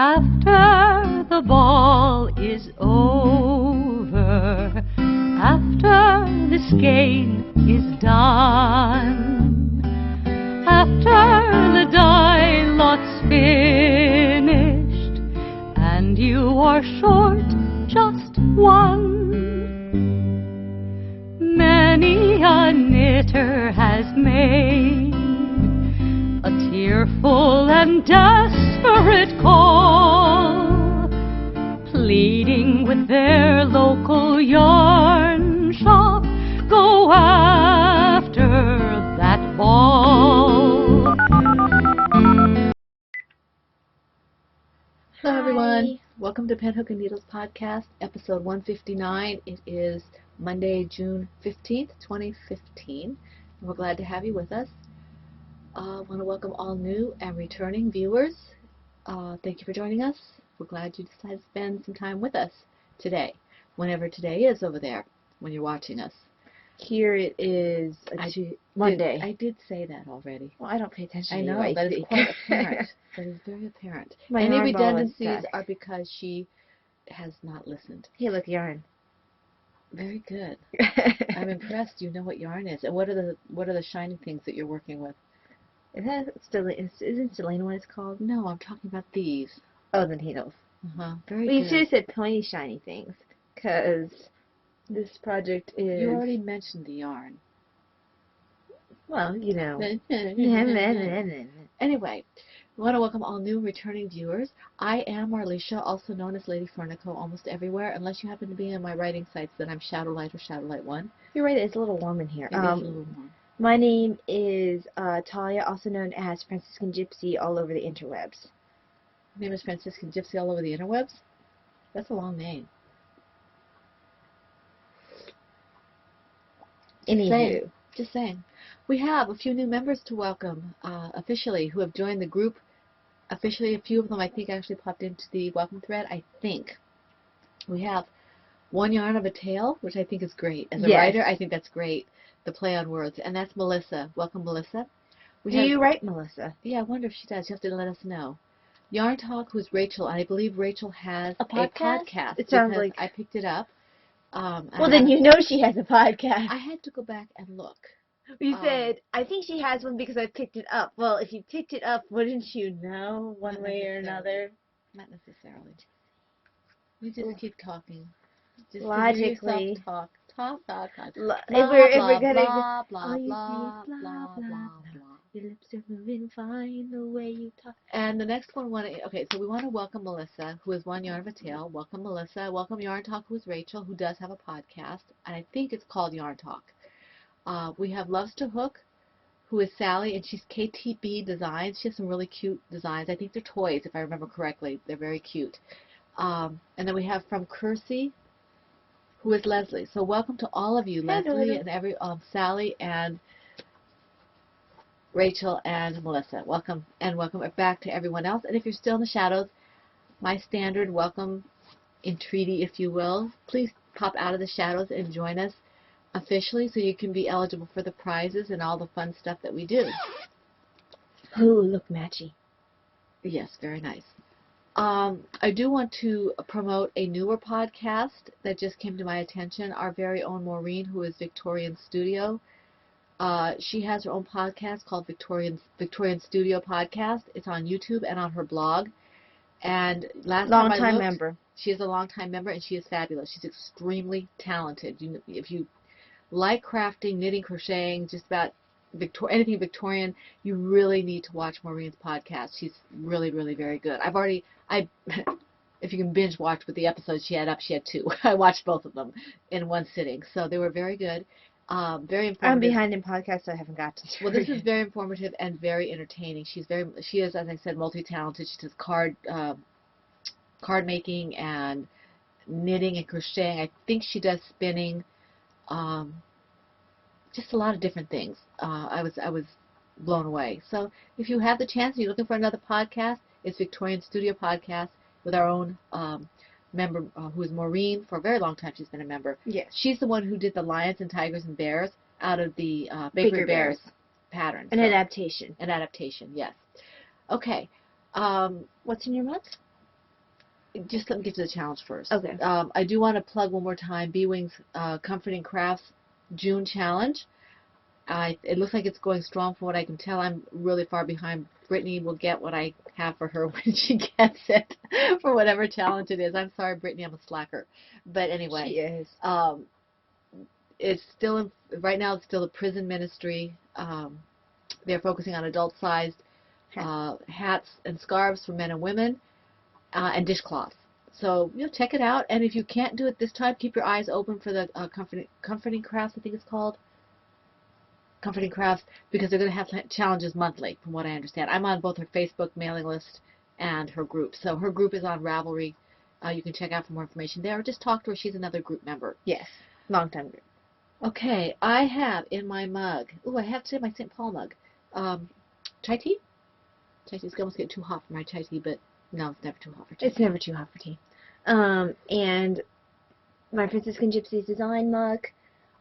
After the ball is over, after this game is done, after the die lot's finished, and you are short just one, many a knitter has made a tearful and desperate call, pleading with their local yarn shop, go after that ball. Hello everyone, welcome to Pen Hook and Needles Podcast, episode 159. It is Monday, June 15th, 2015, and we're glad to have you with us. I want to welcome all new and returning viewers. Thank you for joining us. We're glad you decided to spend some time with us today, whenever today is over there when you're watching us. Here it is Monday. I did say that already. Well, I don't pay attention I to know, you. that is quite apparent. That is very apparent. My Any yarn ball is redundancies stuck. are because she has not listened. Hey, look, yarn. Very good. I'm impressed. You know what yarn is, and what are the shiny things that you're working with? Isn't Selena what it's called? No, I'm talking about these. Oh, the needles. Very Well, you good. should have said pointy shiny things, because this project is... You already mentioned the yarn. Well, you know. Anyway, we want to welcome all new returning viewers. I am Marlisha, also known as Lady Fernico, almost everywhere, unless you happen to be on my writing sites, then I'm Shadowlight or Shadowlight1. You're right, it's a little warm in here. It is a little warm. My name is Talia, also known as Franciscan Gypsy, all over the interwebs. Your name is Franciscan Gypsy all over the interwebs? That's a long name. Anywho. Just saying. We have a few new members to welcome officially who have joined the group. Officially, a few of them I think actually popped into the welcome thread. I think. We have One Yarn of a Tale, which I think is great. As a writer, I think that's great. The play on words. And that's Melissa. Welcome, Melissa. Do you write, Melissa? Yeah, I wonder if she does. You have to let us know. Yarn Talk, who's Rachel, and I believe Rachel has a podcast. It sounds like I picked it up. Well, then you know she has a podcast. I had to go back and look. You said, I think she has one because I picked it up. Well, if you picked it up, wouldn't you know one way or another? Not necessarily. We just keep talking. Just logically. Talk. If we're gonna blah, blah, all you blah, see is blah, blah, blah. Your lips are moving fine the way you talk. And the next one, so we want to welcome Melissa, who is One Yarn of a Tale. Welcome, Melissa. Welcome, Yarn Talk, who is Rachel, who does have a podcast, and I think it's called Yarn Talk. We have Loves to Hook, who is Sally, and she's KTB Designs. She has some really cute designs. I think they're toys, if I remember correctly. They're very cute. And then we have From Kersey, who is Leslie. So welcome to all of you, Leslie and Sally and Rachel and Melissa. Welcome, and welcome back to everyone else. And if you're still in the shadows, my standard welcome entreaty, if you will, please pop out of the shadows and join us officially so you can be eligible for the prizes and all the fun stuff that we do. Ooh, look matchy. Yes, very nice. I do want to promote a newer podcast that just came to my attention. Our very own Maureen, who is Victorian Studio. She has her own podcast called Victorian Studio Podcast. It's on YouTube and on her blog. And Long-time member. She is a long-time member, and she is fabulous. She's extremely talented. If you like crafting, knitting, crocheting, just about anything Victorian, you really need to watch Maureen's podcast. She's really, really very good. If you can binge watch with the episodes she had up, she had 2. I watched both of them in one sitting, so they were very good. Very informative. I'm behind in podcasts, so I haven't got to. Well, this is very informative and very entertaining. She is, as I said, multi-talented. She does card making and knitting and crocheting. I think she does spinning. Just a lot of different things. I was blown away. So if you have the chance and you're looking for another podcast, it's Victorian Studio Podcast with our own member, who is Maureen. For a very long time she's been a member. Yes. She's the one who did the lions and tigers and bears out of the Bakery Bears pattern. An adaptation. An adaptation, yes. Okay. What's in your month? Just let me get to the challenge first. Okay. I do want to plug one more time B-Wing's Comforting Crafts June challenge. It looks like it's going strong from what I can tell. I'm really far behind. Brittany will get what I have for her when she gets it for whatever challenge it is. I'm sorry, Brittany, I'm a slacker. But anyway. She is. It's still, right now it's still a prison ministry. They're focusing on adult-sized hats and scarves for men and women and dishcloths. So, check it out. And if you can't do it this time, keep your eyes open for the Comforting Crafts, I think it's called. Comforting Crafts, because they're going to have challenges monthly, from what I understand. I'm on both her Facebook mailing list and her group. So her group is on Ravelry. You can check out for more information there, or just talk to her. She's another group member. Yes. Long time group. Okay, I have in my mug, I have to say my St. Paul mug, chai tea? Chai tea, it's almost getting too hot for my chai tea, but no, it's never too hot for tea. It's never too hot for tea. And my Franciscan Gypsies design mug.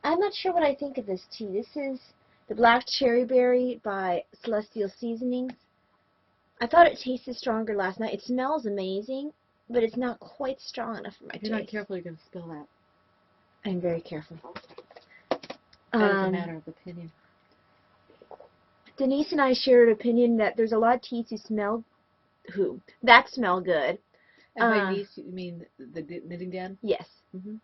I'm not sure what I think of this tea. This is the Black Cherry Berry by Celestial Seasonings. I thought it tasted stronger last night. It smells amazing, but it's not quite strong enough for my taste. If you're not careful, you're going to spill that. I'm very careful. That is a matter of opinion. Denise and I shared an opinion that there's a lot of teas that smell good. And by niece, you mean the knitting den? Yes. Mm-hmm.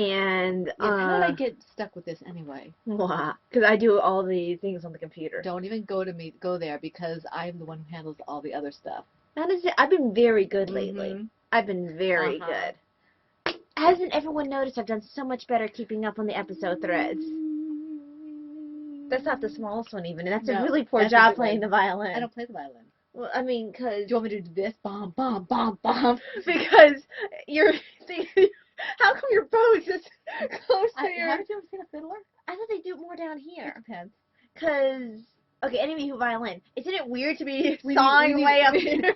And how did I get stuck with this anyway? Because I do all the things on the computer. Don't even go there, because I'm the one who handles all the other stuff. That is it. I've been very good lately. Mm-hmm. I've been very good. Hasn't everyone noticed I've done so much better keeping up on the episode threads? That's not the smallest one even, and that's a really poor job playing the violin. I don't play the violin. Well, I mean, because... Do you want me to do this? Bom, bom, bom, bom. Because you're... How come your bow is just close to your... Haven't you ever seen a fiddler? I thought they do it more down here. It depends. Because... Okay, anyway, violin. Isn't it weird to be sawing way up here?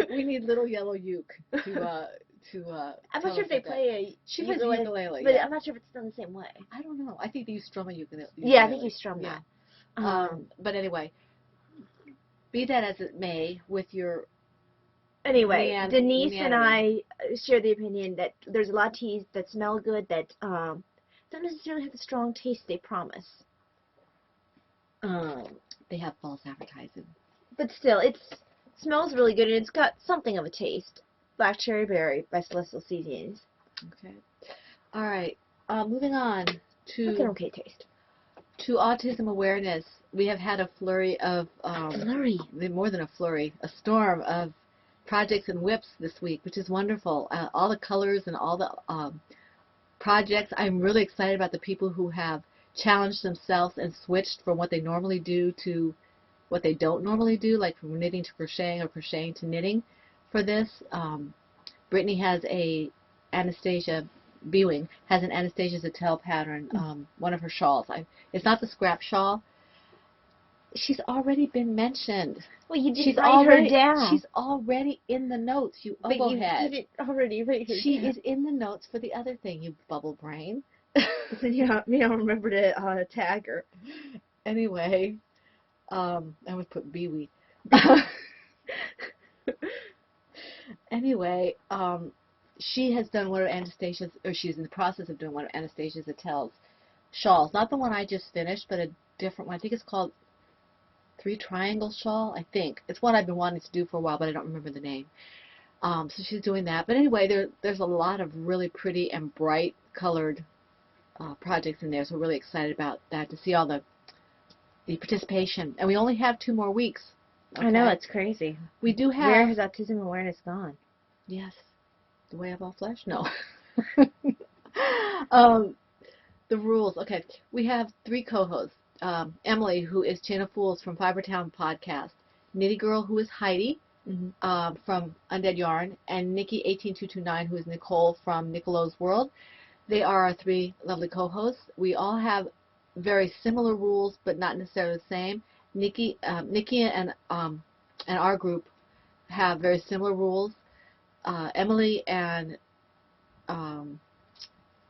We need little yellow uke to I'm not sure if they play She plays a ukulele, but I'm not sure if it's done the same way. I don't know. I think they use strum a ukulele. Yeah, I think you strum that. But anyway, be that as it may, with your... Anyway, Denise and I share the opinion that there's a lot of teas that smell good that don't necessarily have the strong taste they promise. They have false advertising. But still, it smells really good, and it's got something of a taste. Black Cherry Berry by Celestial Seasonings. Okay. All right. Moving on to... That's an okay taste. To autism awareness, we have had a flurry of... More than a flurry. A storm of projects and whips this week, which is wonderful. All the colors and all the projects. I'm really excited about the people who have challenged themselves and switched from what they normally do to what they don't normally do, like from knitting to crocheting or crocheting to knitting for this. Brittany has Anastasia B-Wing has an Anastasia Zattel pattern, one of her shawls. It's not the scrap shawl. She's already been mentioned. Well, you didn't write her down. She's already in the notes, you oboe head. You didn't already write her down. She is in the notes for the other thing, you bubble brain. Yeah, I don't remember to tag her. Anyway, I would put B-Wee. Anyway, she has done one of Anastasia's, or she's in the process of doing one of Anastasia Zattel's shawls. Not the one I just finished, but a different one. I think it's called 3 Triangle Shawl, I think. It's one I've been wanting to do for a while, but I don't remember the name. So she's doing that. But anyway, there's a lot of really pretty and bright colored projects in there, so we're really excited about that, to see all the participation. And we only have 2 more weeks. Okay? I know, it's crazy. We do have... Where has autism awareness gone? Yes. The way of all flesh? No. The rules. Okay. We have 3 co-hosts. Emily, who is Chain Fools from Fibertown Podcast. Nitty Girl, who is Heidi from Undead Yarn. And Nikki 18229, who is Nicole from Nicolo's World. They are our 3 lovely co-hosts. We all have very similar rules, but not necessarily the same. Nikki and our group have very similar rules. Emily and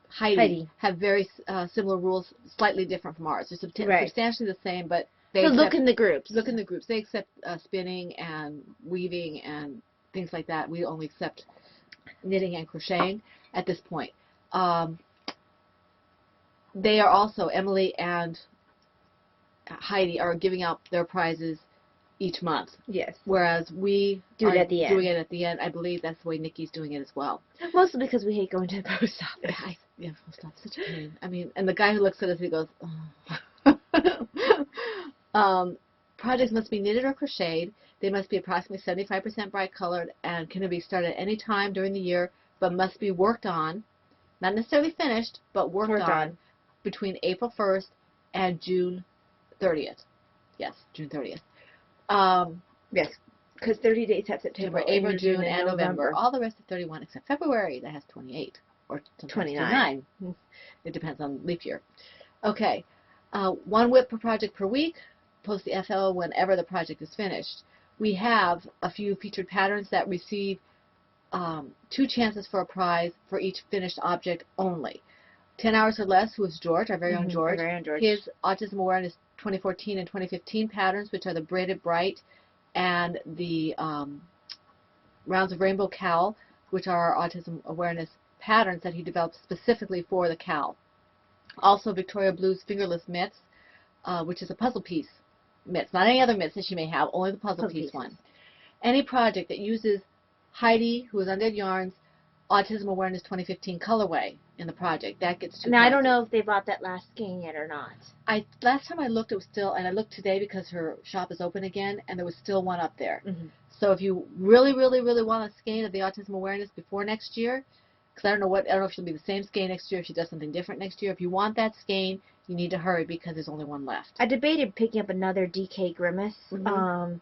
Heidi have very similar rules, slightly different from ours. They're substantially the same, but they look in the groups. Look in the groups. They accept spinning and weaving and things like that. We only accept knitting and crocheting at this point. They are also, Emily and Heidi are giving out their prizes each month, Yes. whereas we Do it are at the end. doing it at the end. I believe that's the way Nikki's doing it as well. Mostly because we hate going to the post office. Yeah, post office, such a pain. I mean, and the guy who looks at us, he goes, oh. Projects must be knitted or crocheted. They must be approximately 75% bright colored and can be started at any time during the year, but must be worked on, not necessarily finished, but worked on between April 1st and June 30th. Yes, June 30th. Yes, because 30 days have September, April, June, and November. All the rest of 31 except February. That has 28 or sometimes 29. It depends on leap year. Okay. 1 WIP per project per week. Post the FL whenever the project is finished. We have a few featured patterns that receive 2 chances for a prize for each finished object only. 10 Hours or Less, who is George, our very own George. His Autism Awareness 2014 and 2015 patterns, which are the Braided Bright and the Rounds of Rainbow Cowl, which are our Autism Awareness patterns that he developed specifically for the cowl. Also Victoria Blue's Fingerless Mitts, which is a puzzle piece mitts, not any other mitts that she may have, only the puzzle piece one. Any project that uses Heidi, who is Undead Yarns, Autism Awareness 2015 colorway in the project, that gets 2 Now, prizes. I don't know if they bought that last skein yet or not. Last time I looked, it was still, and I looked today because her shop is open again, and there was still one up there. So if you really, really, really want a skein of the Autism Awareness before next year, because I don't know if she'll be the same skein next year, if she does something different next year. If you want that skein, you need to hurry because there's only one left. I debated picking up another DK Grimace to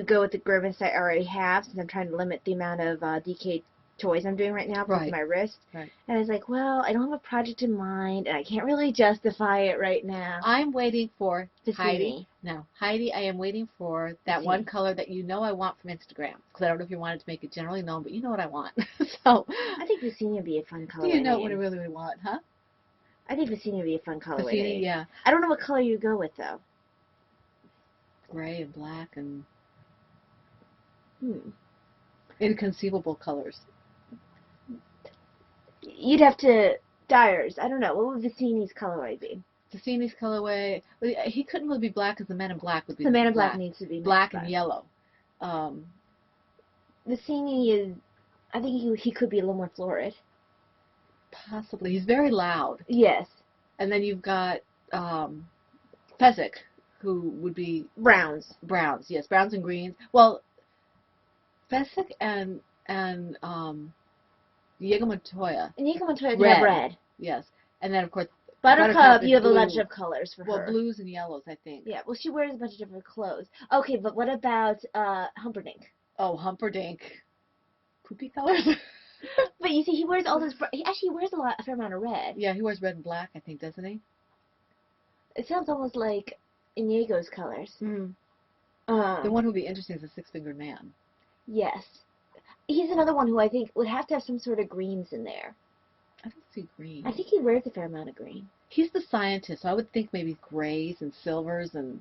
go with the Grimace I already have, since I'm trying to limit the amount of DK toys I'm doing right now because of my wrist. And I was like, well, I don't have a project in mind, and I can't really justify it right now. I'm waiting for Heidi. No, Heidi, I am waiting for that one color that you know I want from Instagram. Because I don't know if you wanted to make it generally known, but you know what I want. So I think Vicini would be a fun color. Do you know what I really, really want, huh? I think Vicini would be a fun color. Vicini, yeah. I don't know what color you go with, though. Gray and black and inconceivable colors. You'd have to dyers. I don't know. What would Vicini's colorway be? Vicini's colorway. Well, he couldn't really be black because the Man in Black would be. The Man in Black needs to be black and yellow. Vicini is. I think he could be a little more florid. Possibly. He's very loud. Yes. And then you've got Fezzik, who would be browns. Browns, yes, browns and greens. Well, Fezzik and Diego Montoya. And Diego Montoya have red. Yes. And then, of course, Buttercup, you have a bunch of colors for her. Well, blues and yellows, I think. Yeah, well, she wears a bunch of different clothes. Okay, but what about Humperdinck? Oh, Humperdinck. Poopy colors? But you see, he wears all this... He actually wears a fair amount of red. Yeah, he wears red and black, I think, doesn't he? It sounds almost like Inigo's colors. The one who would be interesting is the Six-Fingered Man. Yes. He's another one who I think would have to have some sort of greens in there. I don't see green. I think he wears a fair amount of green. He's the scientist, so I would think maybe grays and silvers and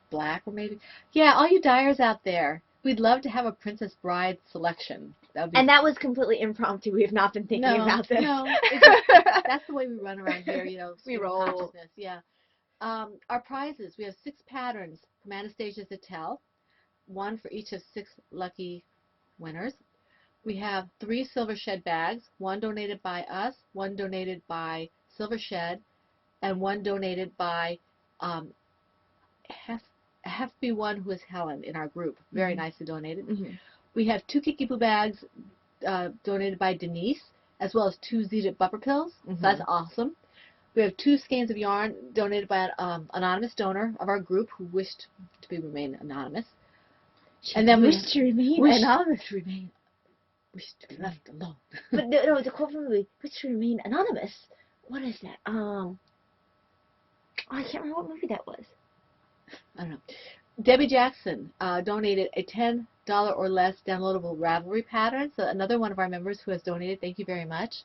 black, or maybe... Yeah, all you dyers out there, we'd love to have a Princess Bride selection. And that was completely impromptu. We have not been thinking about this. No, that's the way we run around here, you know. We roll. Yeah. Our prizes, we have 6 patterns from Anastasia Zattel, 1 for each of 6 lucky winners. We have 3 Silver Shed bags, 1 donated by us, 1 donated by Silver Shed, and 1 donated by FB1, who is Helen in our group. Very nicely donated. We have 2 Kikibu bags donated by Denise, as well as 2 Zeta Buffer Pills. So that's awesome. We have 2 skeins of yarn donated by an anonymous donor of our group who wished to remain anonymous. And then wished to remain anonymous. Wished to be left alone. But no, it's a quote from the movie. Wished to remain anonymous. What is that? I can't remember what movie that was. I don't know. Debbie Jackson donated a $10 or less downloadable Ravelry pattern. So another one of our members who has donated. Thank you very much.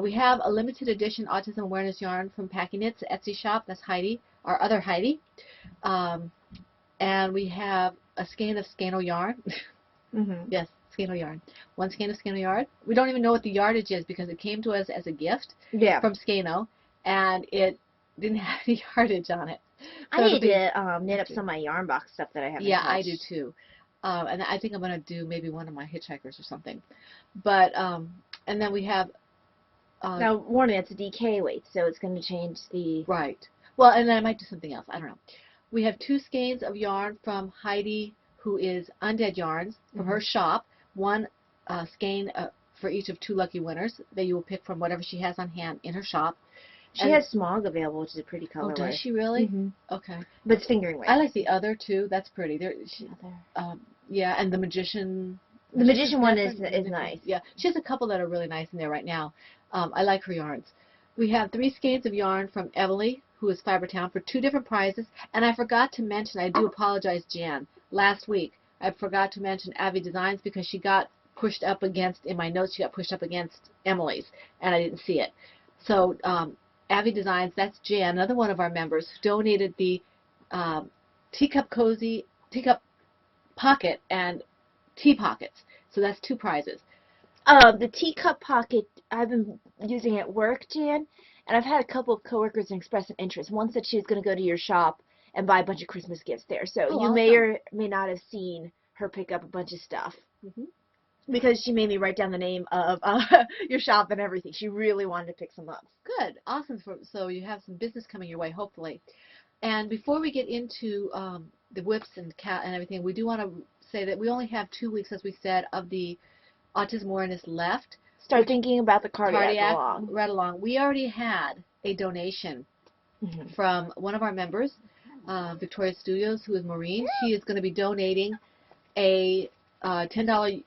We have a limited edition Autism Awareness yarn from Packy Knits Etsy shop. That's Heidi, our other Heidi. And we have a skein of Scano yarn. Mm-hmm. Yes, Skano yarn. One skein of Skano yarn. We don't even know what the yardage is because it came to us as a gift Yeah. from Skano, and it didn't have any yardage on it. I So it'll need be, to knit up some of my yarn box stuff that I haven't yeah, touched. I do too. And I think I'm going to do maybe one of my hitchhikers or something. But, and then we have, Now, warning, it's a DK weight, so it's going to change the... right. Well, and then I might do something else. I don't know. We have 2 skeins of yarn from Heidi, who is Undead Yarns, from her shop. One skein for each of 2 lucky winners that you will pick from whatever she has on hand in her shop. She And- has Smog available, which is a pretty colorway. Oh, does she really? Mm-hmm. Okay. But it's fingering weight. I like the other 2. That's pretty. Other. Yeah, and the Magician. The Magician one is different. nice. Yeah, she has a couple that are really nice in there right now. I like her yarns. We have 3 skeins of yarn from Emily, who is Fibertown, for 2 different prizes. And I forgot to mention, I do apologize, Jan, last week, I forgot to mention Avi Designs because she got pushed up against, in my notes, she got pushed up against Emily's, and I didn't see it. So, Avi Designs, that's Jan, another one of our members, who donated the teacup pocket and tea pockets. So that's 2 prizes. The teacup pocket, I've been using at work, Jan, and I've had a couple of coworkers express an interest. One said she was going to go to your shop and buy a bunch of Christmas gifts there. So Oh, you awesome. may or may not have seen her pick up a bunch of stuff. Mhm. Because she made me write down the name of your shop and everything. She really wanted to pick some up. Good, awesome. So you have some business coming your way, hopefully. And before we get into the whips and and everything, we do want to say that we only have 2 weeks, as we said, of the Autism Awareness left. Start thinking about the cardiac along. Right along. We already had a donation from one of our members, Victoria Studios, who is Maureen. She is going to be donating a $10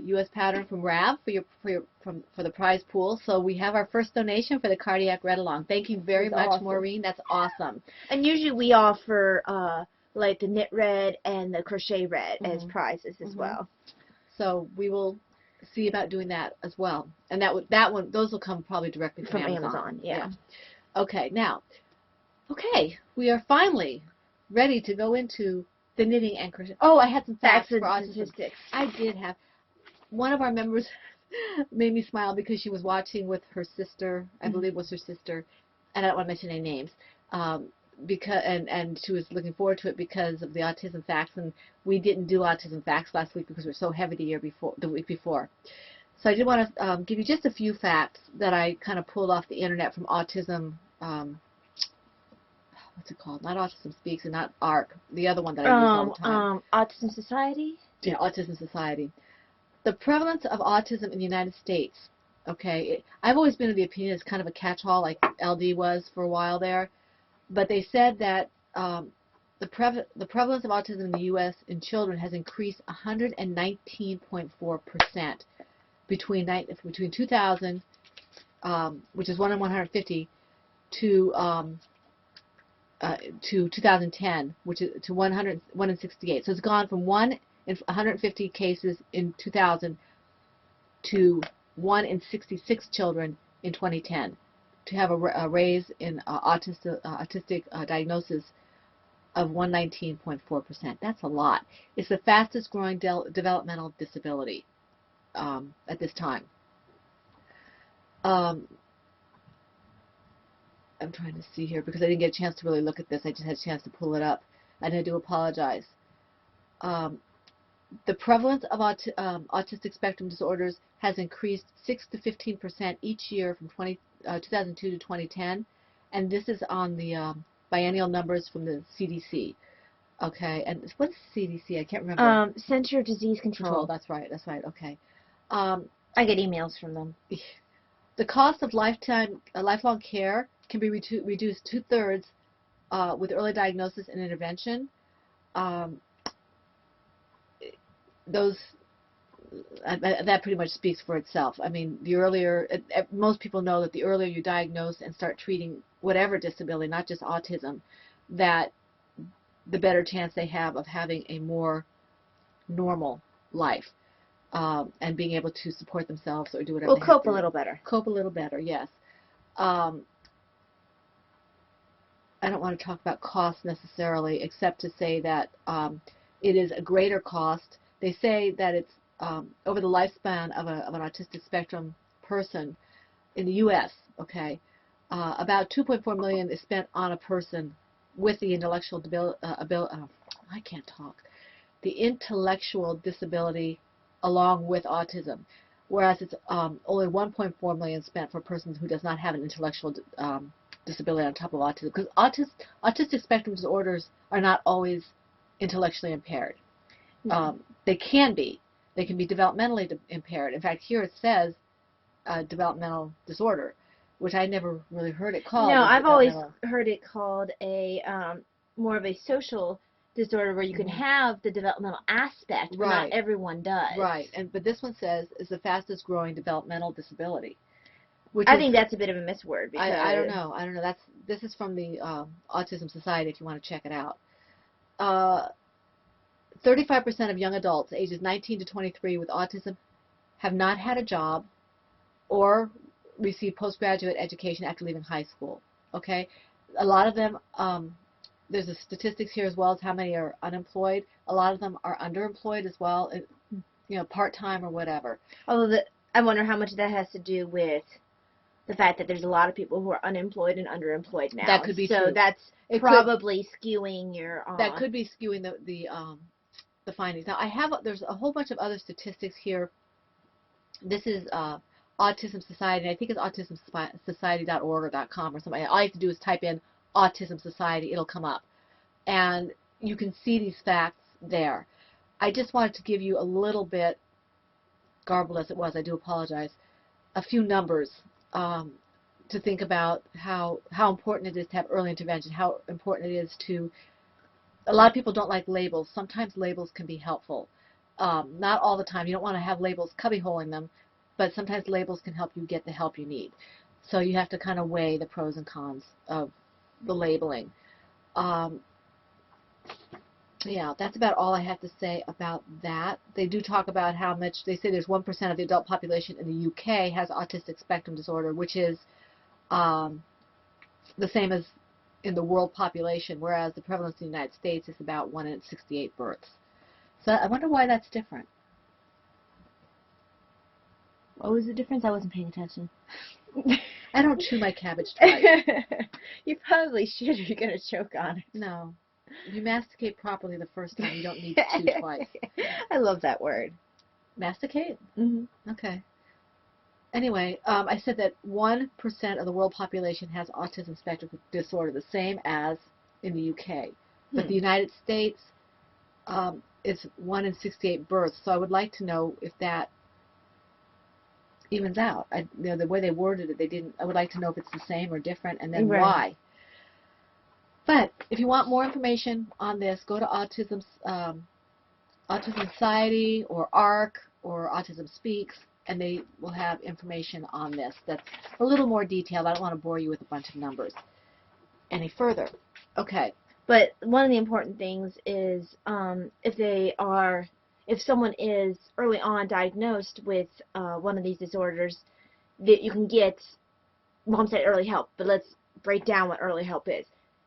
U.S. pattern from RAV for the prize pool. So we have our first donation for the cardiac read along. Thank you very That's much, awesome. Maureen. That's awesome. And usually we offer like the knit red and the crochet red as prizes as well. So we will see about doing that as well. And those will come probably directly from Amazon. Yeah. Okay, now, we are finally ready to go into the knitting and crochet. Oh, I had some facts for autism. Statistics. I did have. One of our members made me smile because she was watching with her sister, I believe was her sister, and I don't want to mention any names, and she was looking forward to it because of the autism facts, and we didn't do autism facts last week because we were so heavy the week before. So I did want to give you just a few facts that I kind of pulled off the internet from Autism. What's it called? Not Autism Speaks and not ARC. The other one that I use all the time. Autism Society? Yeah, Autism Society. The prevalence of autism in the United States. Okay, I've always been of the opinion it's kind of a catch-all like LD was for a while there. But they said that the prevalence of autism in the U.S. in children has increased 119.4% between 2000, which is 1 in 150, to 2010, which is to 1 in 68. So it's gone from 1 in 150 cases in 2000 to 1 in 66 children in 2010. To have a raise in autistic diagnosis of 119.4%. That's a lot. It's the fastest growing developmental disability at this time. I'm trying to see here because I didn't get a chance to really look at this. I just had a chance to pull it up, and I do apologize. The prevalence of autistic spectrum disorders has increased 6 to 15% each year from 2002 to 2010, and this is on the biennial numbers from the CDC. Okay, and what is CDC? I can't remember. Center of Disease Control. That's right. Okay. I get emails from them. The cost of lifelong care can be reduced 2/3 with early diagnosis and intervention. That pretty much speaks for itself. I mean, the earlier, most people know that the earlier you diagnose and start treating whatever disability, not just autism, that the better chance they have of having a more normal life and being able to support themselves or do whatever. Well, cope a little better. Cope a little better, yes. I don't want to talk about cost necessarily, except to say that it is a greater cost They say that it's over the lifespan of an autistic spectrum person in the U.S., okay, about 2.4 million is spent on a person with the intellectual I can't talk. The intellectual disability along with autism, whereas it's only 1.4 million spent for a person who does not have an intellectual disability on top of autism, because autistic spectrum disorders are not always intellectually impaired. They can be. They can be developmentally impaired. In fact, here it says developmental disorder, which I never really heard it called. No, I've always heard it called a more of a social disorder where you can have the developmental aspect, but not everyone does. Right, but this one says is the fastest growing developmental disability. Which I think that's a bit of a misword. Because I don't know. This is from the Autism Society if you want to check it out. 35% of young adults ages 19 to 23 with autism have not had a job or received postgraduate education after leaving high school. Okay, a lot of them. There's the statistics here as well as how many are unemployed. A lot of them are underemployed as well, part-time or whatever. Although I wonder how much that has to do with the fact that there's a lot of people who are unemployed and underemployed now. That could be so true. That's probably skewing your. That could be skewing the findings. Now there's a whole bunch of other statistics here. This is Autism Society, and I think it's autismsociety.org or .com or something. All you have to do is type in Autism Society, it'll come up. And you can see these facts there. I just wanted to give you a little bit, garbled as it was, I do apologize, a few numbers to think about how important it is to have early intervention, how important it is to, a lot of people don't like labels. Sometimes labels can be helpful. Not all the time. You don't want to have labels cubbyholing them, but sometimes labels can help you get the help you need. So you have to kind of weigh the pros and cons of the labeling. Yeah, that's about all I have to say about that. They do talk about how much, they say there's 1% of the adult population in the UK has autistic spectrum disorder, which is the same as in the world population, whereas the prevalence in the United States is about 1 in 68 births. So I wonder why that's different. What was the difference? I wasn't paying attention. I don't chew my cabbage twice. You probably should if you're going to choke on it. No. If you masticate properly the first time, you don't need to chew twice. I love that word. Masticate? Mm-hmm. Okay. Anyway, I said that 1% of the world population has autism spectrum disorder, the same as in the UK. But the United States is 1 in 68 births. So I would like to know if that evens out. The way they worded it, they didn't. I would like to know if it's the same or different, and then why. But if you want more information on this, go to Autism Society or ARC or Autism Speaks, and they will have information on this that's a little more detailed. I don't want to bore you with a bunch of numbers any further. Okay. But one of the important things is if someone is early on diagnosed with one of these disorders, that you can get, Mom said early help, but let's break down what early help is.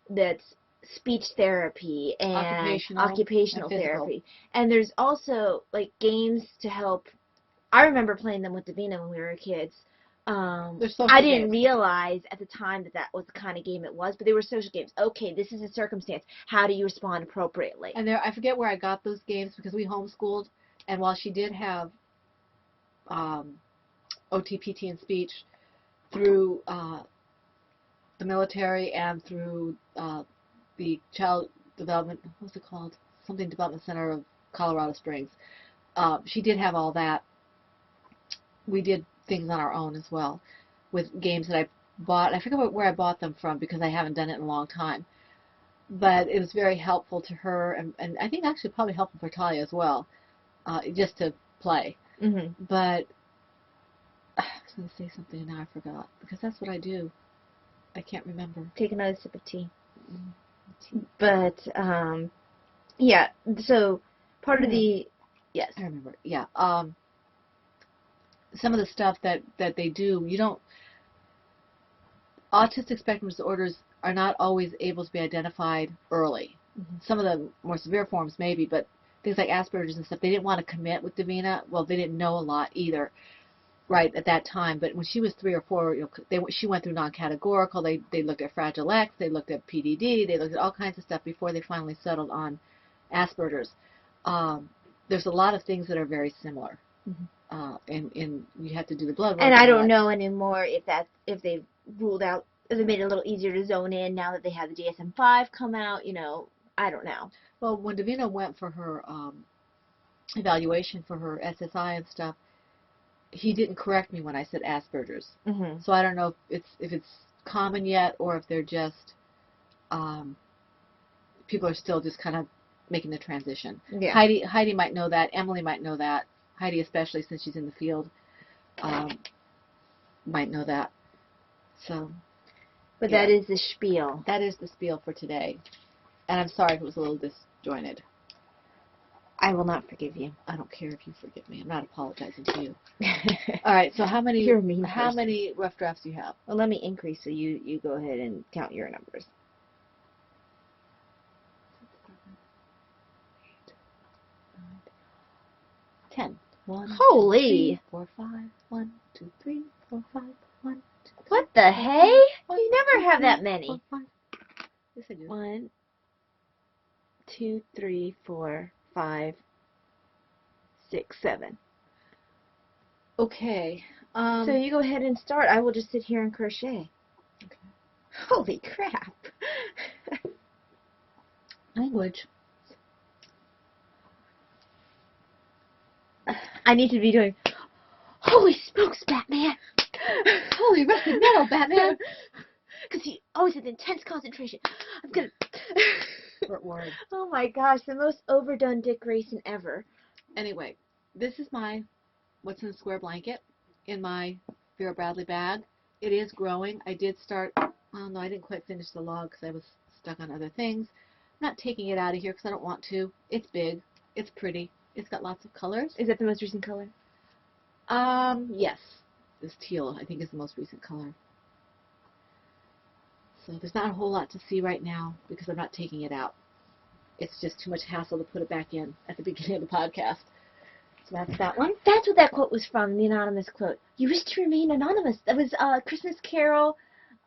That's speech therapy and occupational therapy. And there's also like games to help. I remember playing them with Davina when we were kids. I didn't realize at the time that was the kind of game it was, but they were social games. Okay, this is a circumstance. How do you respond appropriately? And I forget where I got those games because we homeschooled, and while she did have OT, PT, and speech through the military and through the Child Development, what's it called? Something Development Center of Colorado Springs. She did have all that. We did things on our own as well with games that I bought. I forget where I bought them from because I haven't done it in a long time. But it was very helpful to her, and I think actually probably helpful for Talia as well, just to play. Mm-hmm. But I was going to say something and now I forgot because that's what I do. I can't remember. Take another sip of tea. But, yeah, so part of the, yes. I remember, yeah. Some of the stuff that they do, autistic spectrum disorders are not always able to be identified early. Mm-hmm. Some of the more severe forms maybe, but things like Asperger's and stuff, they didn't want to commit with Davina. Well, they didn't know a lot either, right, at that time. But when she was 3 or 4, she went through non-categorical. They looked at Fragile X, they looked at PDD, they looked at all kinds of stuff before they finally settled on Asperger's. There's a lot of things that are very similar. And you have to do the blood work. And I don't know anymore if they've ruled out, if they made it a little easier to zone in now that they have the DSM-5 come out. I don't know. Well, when Davina went for her evaluation for her SSI and stuff, he didn't correct me when I said Asperger's. So I don't know if it's common yet, or if they're just people are still just kind of making the transition. Yeah. Heidi might know that. Emily might know that. Heidi, especially since she's in the field, might know that. So. But that is the spiel. That is the spiel for today. And I'm sorry if it was a little disjointed. I will not forgive you. I don't care if you forgive me. I'm not apologizing to you. All right. So how many? You're a mean How person. many rough drafts do you have? Well, let me increase so you go ahead and count your numbers. 10. 1, Holy! 2, 3, 4, 5. 1, 2, 3, 4, 5. 1, 2, 3, What the hey? You never have that 4, many. 5. Yes, I do. 1, 2, 3, 4, 5, 6, 7. Okay. So you go ahead and start. I will just sit here and crochet. Okay. Holy crap! Language. I need to be doing. Holy smokes, Batman! Holy rusted metal, Batman! Because he always has intense concentration. I'm gonna. Short word. Oh my gosh, the most overdone Dick Grayson ever. Anyway, this is my What's in the Square blanket in my Vera Bradley bag. It is growing. I did start. Oh no, I didn't quite finish the log because I was stuck on other things. I'm not taking it out of here because I don't want to. It's big. It's pretty. It's got lots of colors. Is that the most recent color? Yes. This teal, I think, is the most recent color. So there's not a whole lot to see right now because I'm not taking it out. It's just too much hassle to put it back in at the beginning of the podcast. So that's that one. That's what that quote was from, the anonymous quote. You wish to remain anonymous. That was Christmas Carol.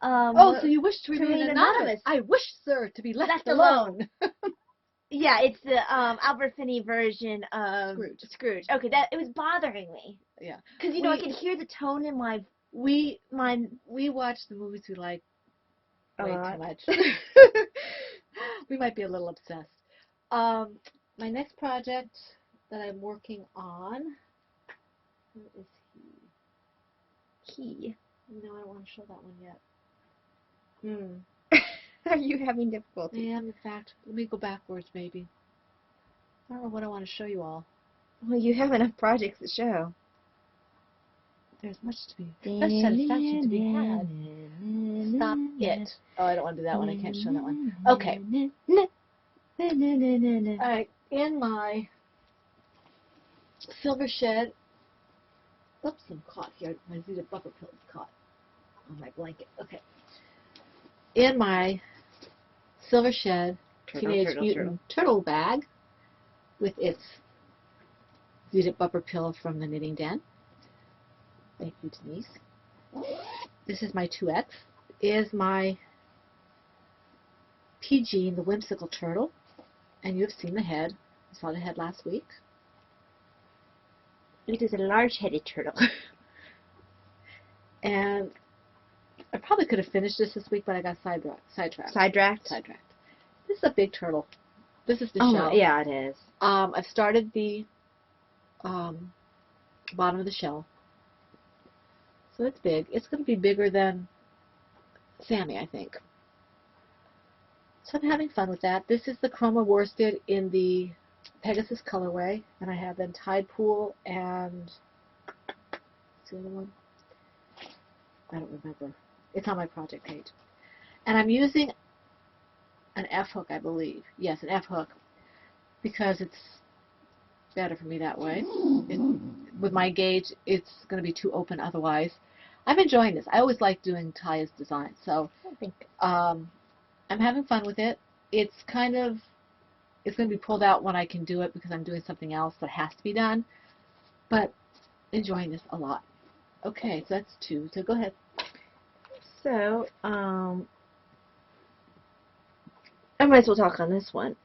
So you wish to remain anonymous. I wish, sir, to be left alone. Yeah, it's the Albert Finney version of Scrooge. Okay, it was bothering me. Yeah. Because, I could hear the tone in my... We watch the movies we like way too much. We might be a little obsessed. My next project that I'm working on, where is he? No, I don't want to show that one yet. Are you having difficulty? I am, in fact. Let me go backwards, maybe. I don't know what I want to show you all. Well, you have enough projects to show. There's much satisfaction to be had. Stop it. Oh, I don't want to do that one. I can't show that one. Okay. All right. In my silver shed. Oops, I'm caught here. My Zeta buffer pill is caught on my blanket. Okay. In my silver shed Teenage Mutant Turtle bag with its Zeta buffer pill from the Knitting Den. Thank you, Denise. This is my 2X. Is my PG, the Whimsical Turtle. And you have seen the head. You saw the head last week. It is a large-headed turtle. And I probably could have finished this week, but I got sidetracked. Sidetracked? This is a big turtle. This is the shell. Yeah, it is. I've started the bottom of the shell. So it's big. It's going to be bigger than Sammy, I think. So I'm having fun with that. This is the chroma worsted in the Pegasus colorway, and I have then Tide Pool and what's the other one? I don't remember. It's on my project page. And I'm using an F-hook, I believe. Yes, an F-hook, because it's better for me that way. With my gauge, it's going to be too open otherwise. I'm enjoying this. I always like doing Taya's design, so I'm having fun with it. It's kind of It's going to be pulled out when I can do it because I'm doing something else that has to be done. But enjoying this a lot. Okay, so that's 2. So go ahead. So, I might as well talk on this one.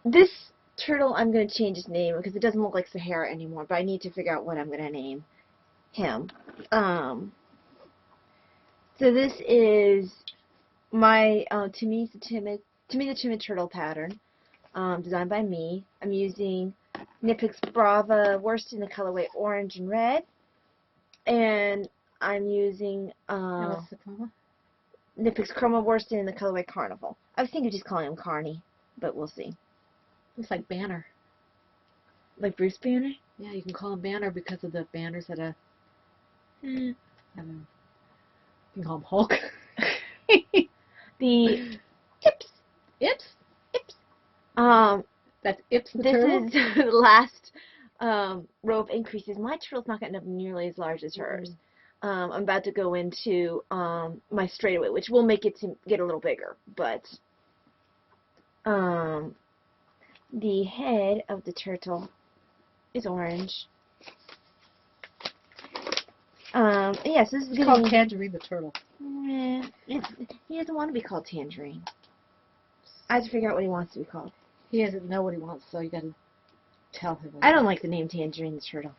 This turtle, I'm going to change his name because it doesn't look like Sahara anymore, but I need to figure out what I'm going to name him. So this is my Timmy the Timid Turtle pattern, designed by me. I'm using Knit Picks Brava worsted in the colorway orange and red, and I'm using Now what's the chroma? Knit Picks Chroma worsted in the colorway Carnival. I was thinking of just calling him Carney, but we'll see. Looks like Banner. Like Bruce Banner? Yeah, you can call him Banner because of the banners that I don't know. You can call him Hulk. The Ips. Ips? Ips. That's Ips the This turtle? is the last row of increases. My turtle's not getting up nearly as large as hers. I'm about to go into my straightaway, which will make it to get a little bigger, but the head of the turtle is orange. Yes, this is It's called getting... Tangerine the turtle. He doesn't want to be called Tangerine. I have to figure out what he wants to be called. He doesn't know what he wants, so you got to tell him. I don't like the name Tangerine the turtle.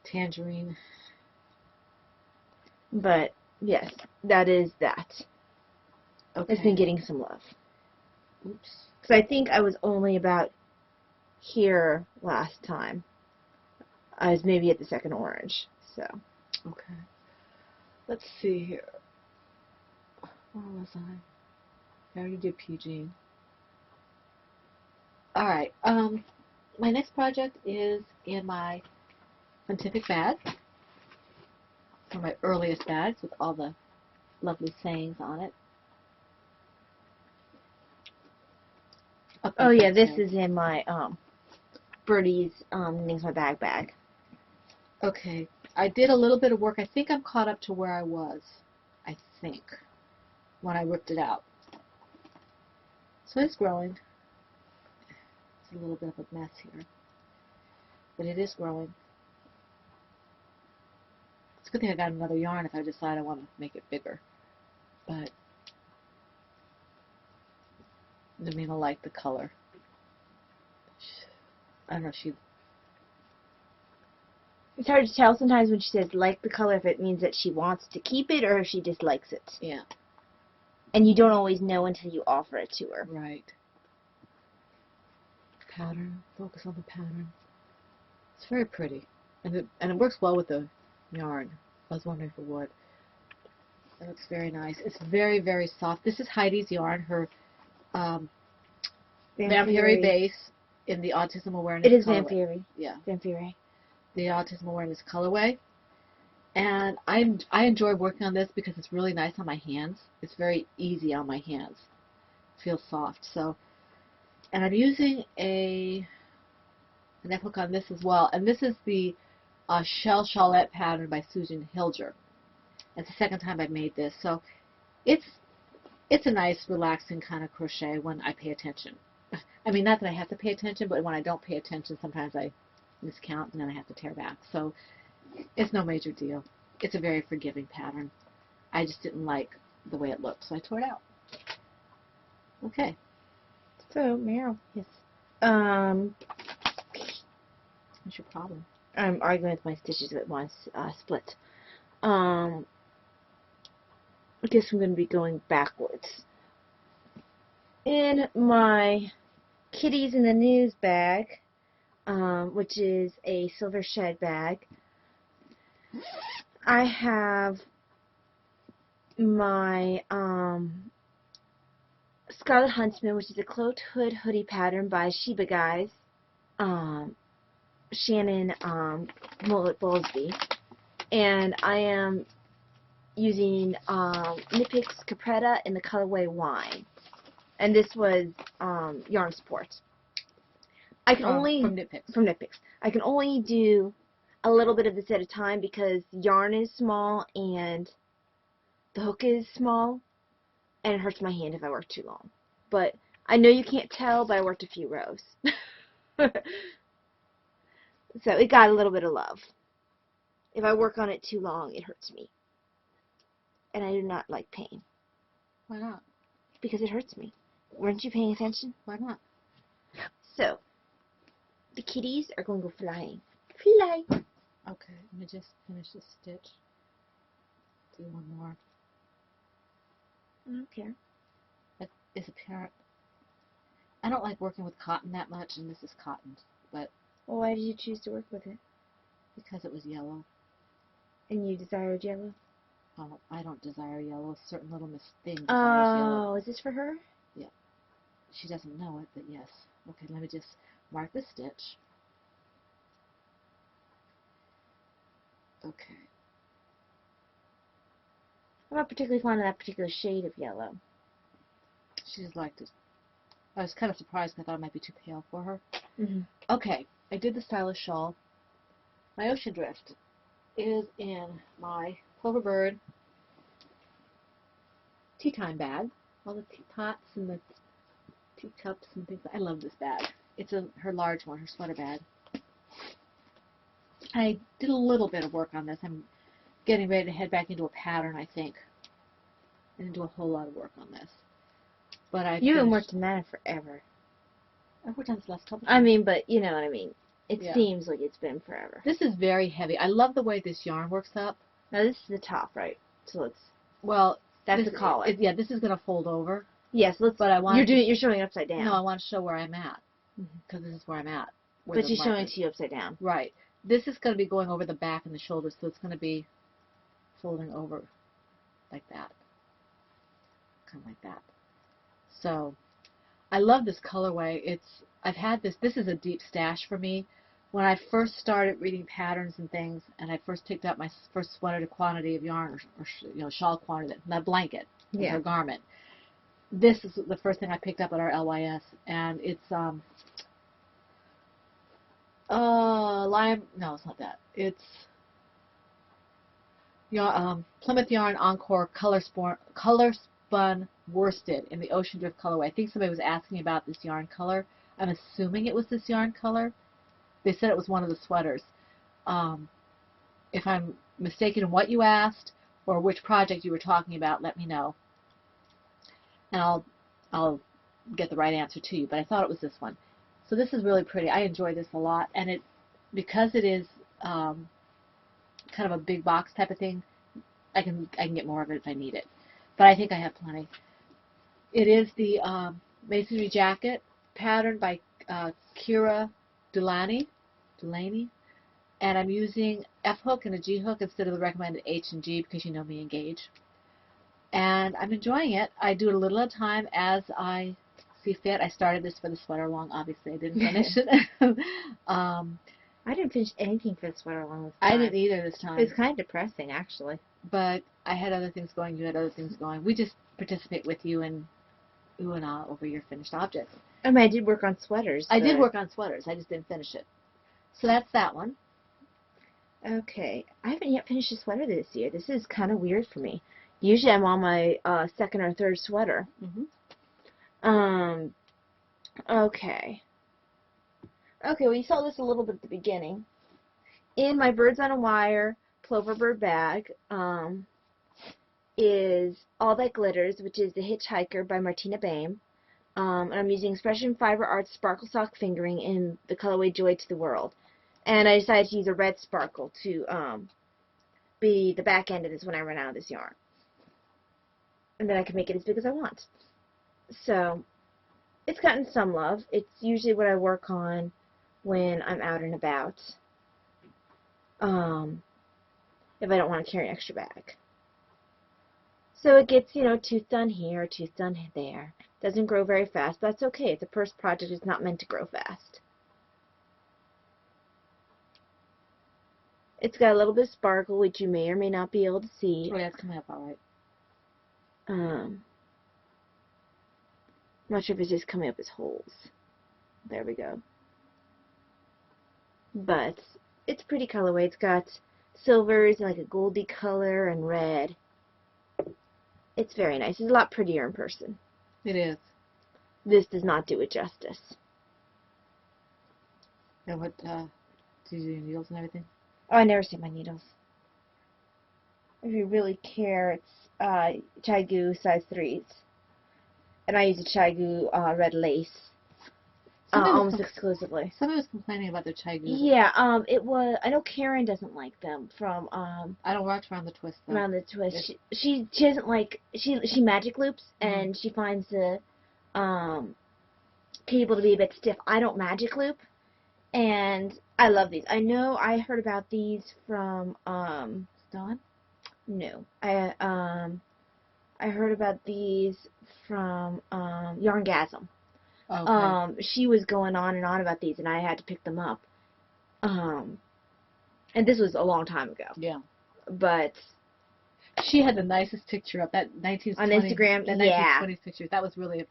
Tangerine. But, yes, that is that. Okay. It's been getting some love. Oops. Because I think I was only about here last time. I was maybe at the second orange, so. Okay. Let's see here. Where was I? I already did PG. Alright, my next project is in my Pontific bag. One of my earliest bags with all the lovely sayings on it. Oh yeah, this is in my Birdie's Knitting My bag. Okay, I did a little bit of work. I think I'm caught up to where I was, I think, when I ripped it out. So it's growing. It's a little bit of a mess here, but it is growing. It's a good thing I got another yarn if I decide I want to make it bigger. But Domina liked the color. I don't know if she... It's hard to tell sometimes when she says like the color if it means that she wants to keep it or if she dislikes it. Yeah. And you don't always know until you offer it to her. Right. Pattern. Focus on the pattern. It's very pretty. And it works well with the yarn. I was wondering if it would. It looks very nice. It's very, very soft. This is Heidi's yarn, her Vampire base in the Autism Awareness It is colorway. Vampire. Yeah. Vampire. The Autism Awareness colorway. And I enjoy working on this because it's really nice on my hands. It's very easy on my hands. It feels soft. So, and I'm using a neck hook on this as well. And this is the Shell Shawlette pattern by Susan Hilger. It's the second time I've made this. So it's a nice, relaxing kind of crochet when I pay attention. I mean, not that I have to pay attention, but when I don't pay attention, sometimes I miscount and then I have to tear back. So it's no major deal. It's a very forgiving pattern. I just didn't like the way it looked, so I tore it out. Okay. So, Meryl. Yes. What's your problem? I'm arguing with my stitches that want to split. I guess I'm going to be going backwards. In my Kitties in the News bag, which is a silver shed bag, I have my Scarlet Huntsman, which is a cloaked hood hoodie pattern by Sheba Guys, Shannon Mullet Bowlesby, and I am using Knit Picks Capretta in the colorway Wine, and this was Yarn Sport. I can only from Knit Picks. From Knit Picks. I can only do a little bit of this at a time because yarn is small and the hook is small, and it hurts my hand if I work too long. But I know you can't tell, but I worked a few rows. So it got a little bit of love. If I work on it too long, it hurts me. And I do not like pain. Why not? Because it hurts me. Weren't you paying attention? Why not? So, the kitties are going to go flying. Fly! Okay, let me just finish this stitch. Do one more. I don't care. That is apparent. I don't like working with cotton that much, and this is cotton, but Well, why did you choose to work with it? because it was yellow. And you desired yellow? Oh, I don't desire yellow. Certain little Miss Thing desires yellow. Oh, is this for her? She doesn't know it, but yes. Okay, let me just mark the stitch. Okay. I'm not particularly fond of that particular shade of yellow. She just liked it. I was kind of surprised because I thought it might be too pale for her. Mm-hmm. Okay, I did the stylish shawl. My ocean drift is in my Clover Bird tea time bag. All the teapots and the teacups and things. I love this bag. It's her large one, her sweater bag. I did a little bit of work on this. I'm getting ready to head back into a pattern, I think. I didn't do a whole lot of work on this. But I You haven't worked on that in forever. I've worked on this last couple I times. mean, but you know what I mean. It Yeah. seems like it's been forever. This is very heavy. I love the way this yarn works up. Now this is the top, right? So let's. Well, That's this, the collar. yeah, this is going to fold over. Yes, let's. But I want. You're showing it upside down. No, I want to show where I'm at. Mhm. Because this is where I'm at. But she's showing it to you upside down. Right. This is going to be going over the back and the shoulders, so it's going to be folding over like that. Kind of like that. So, I love this colorway. I've had this. This is a deep stash for me. When I first started reading patterns and things, and I first picked up my first sweater quantity of yarn, or shawl quantity, that blanket, Yeah. or garment. This is the first thing I picked up at our LYS, and it's lime. No, it's not that. It's Plymouth Yarn Encore Color Spun Worsted in the Ocean Drift colorway. I think somebody was asking about this yarn color. I'm assuming it was this yarn color. They said it was one of the sweaters. If I'm mistaken in what you asked or which project you were talking about, let me know, and I'll get the right answer to you. But I thought it was this one. So this is really pretty. I enjoy this a lot, and because it is kind of a big box type of thing, I can get more of it if I need it. But I think I have plenty. It is the Masonry Jacket pattern by Kira Delaney, and I'm using F hook and a G hook instead of the recommended H and G because you know me and gauge. And I'm enjoying it. I do it a little at a time as I see fit. I started this for the sweater long. Obviously, I didn't finish it. I didn't finish anything for the sweater along this I time. didn't either this time. It's kind of depressing, actually. But I had other things going. You had other things going. We just participate with you and ooh and ah over your finished objects. I mean, I did work on sweaters. I did work on sweaters. I just didn't finish it. So that's that one. Okay. I haven't yet finished a sweater this year. This is kind of weird for me. Usually I'm on my second or third sweater. Mm-hmm. Okay. Okay, well, you saw this a little bit at the beginning. In my Birds on a Wire Plover Bird bag is All That Glitters, which is The Hitchhiker by Martina Baim. And I'm using Expression Fiber Arts Sparkle Sock Fingering in the colorway Joy to the World. And I decided to use a red sparkle to be the back end of this when I run out of this yarn. And then I can make it as big as I want. So, it's gotten some love. It's usually what I work on when I'm out and about. If I don't want to carry an extra bag. So it gets, tooth done here, tooth done there. Doesn't grow very fast, but that's okay. It's a first project. It's not meant to grow fast. It's got a little bit of sparkle, which you may or may not be able to see. Oh yeah, it's coming up all right. I'm not sure if it's just coming up as holes. There we go. But it's a pretty colorway. It's got silvers and like a goldy color and red. It's very nice. It's a lot prettier in person. It is. this does not do it justice. And what, do you do your needles and everything? Oh, I never see my needles. If you really care, it's Chai-Gu size 3s. And I use a Chai-Gu red lace almost exclusively. Somebody was complaining about their Chai-Gu. Yeah, I know Karen doesn't like them from I don't watch Around the Twist, though. Around the Twist. She doesn't like, she magic loops, and she finds the cable to be a bit stiff. I don't magic loop, and I love these. I know I heard about these from, Dawn? No. I heard about these from Yarngasm. Okay. She was going on and on about these, and I had to pick them up. And this was a long time ago. Yeah. But she had the nicest picture up, that 1920s. On Instagram, that yeah. 1920s picture. That was really,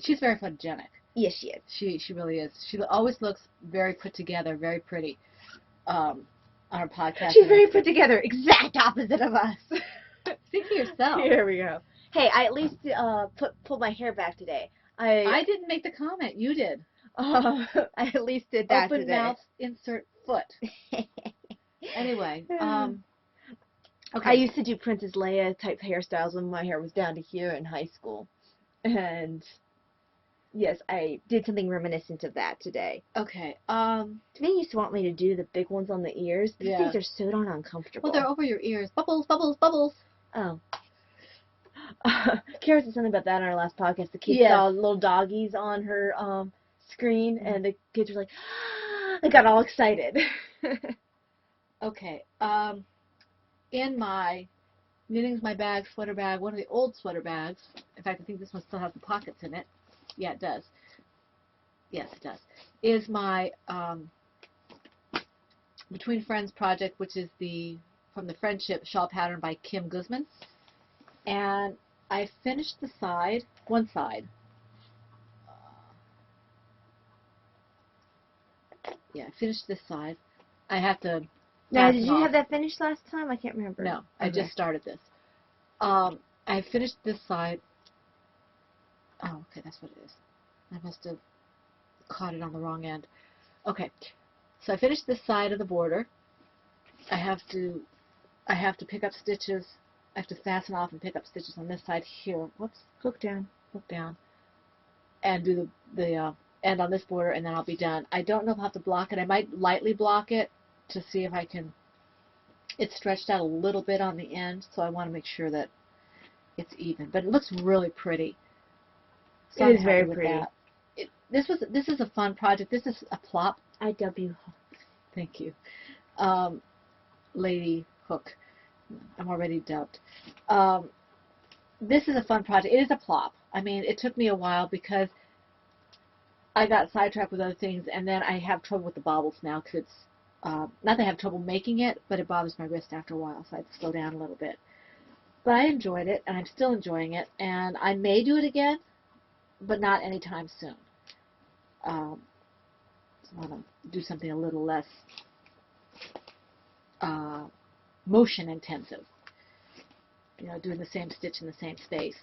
she's very photogenic. Yes, she is. She really is. She always looks very put together, very pretty. On her podcast. She's very put together, exact opposite of us. Speak for yourself. Here we go. Hey, I at least pulled my hair back today. I didn't make the comment. You did. I at least did that Open today. mouth, insert foot. Anyway, okay. I used to do Princess Leia type hairstyles when my hair was down to here in high school. And yes, I did something reminiscent of that today. Okay. They used to want me to do the big ones on the ears. These things are so darn uncomfortable. Well, they're over your ears. Bubbles, bubbles, bubbles. Oh. Kara said something about that on our last podcast. The kids saw little doggies on her screen, and the kids were like, they got all excited. Okay. In my Knitting's My Bag sweater bag, one of the old sweater bags, in fact, I think this one still has the pockets in it. Yeah, it does. Yes, it does. Is my Between Friends project, which is from the Friendship shawl pattern by Kim Guzman. And I finished the side, one side. Yeah, I finished this side. I have to. Now, did you have that finished last time? I can't remember. No, I just started this. I finished this side. Oh, okay, that's what it is. I must have caught it on the wrong end. Okay, so I finished this side of the border. I have to pick up stitches. I have to fasten off and pick up stitches on this side here. Whoops. Hook down. Hook down. And do the end on this border, and then I'll be done. I don't know if I'll have to block it. I might lightly block it to see if I can. It's stretched out a little bit on the end, so I want to make sure that it's even. But it looks really pretty. So it is very pretty. This is a fun project. This is a plop. IW. Thank you. Lady Hook. I'm already dubbed. This is a fun project. It is a plop. I mean, it took me a while because I got sidetracked with other things, and then I have trouble with the bobbles now because it's, not that I have trouble making it, but it bothers my wrist after a while, so I have to slow down a little bit. But I enjoyed it, and I'm still enjoying it, and I may do it again, but not anytime soon. I want to do something a little less motion intensive. You know, doing the same stitch in the same space.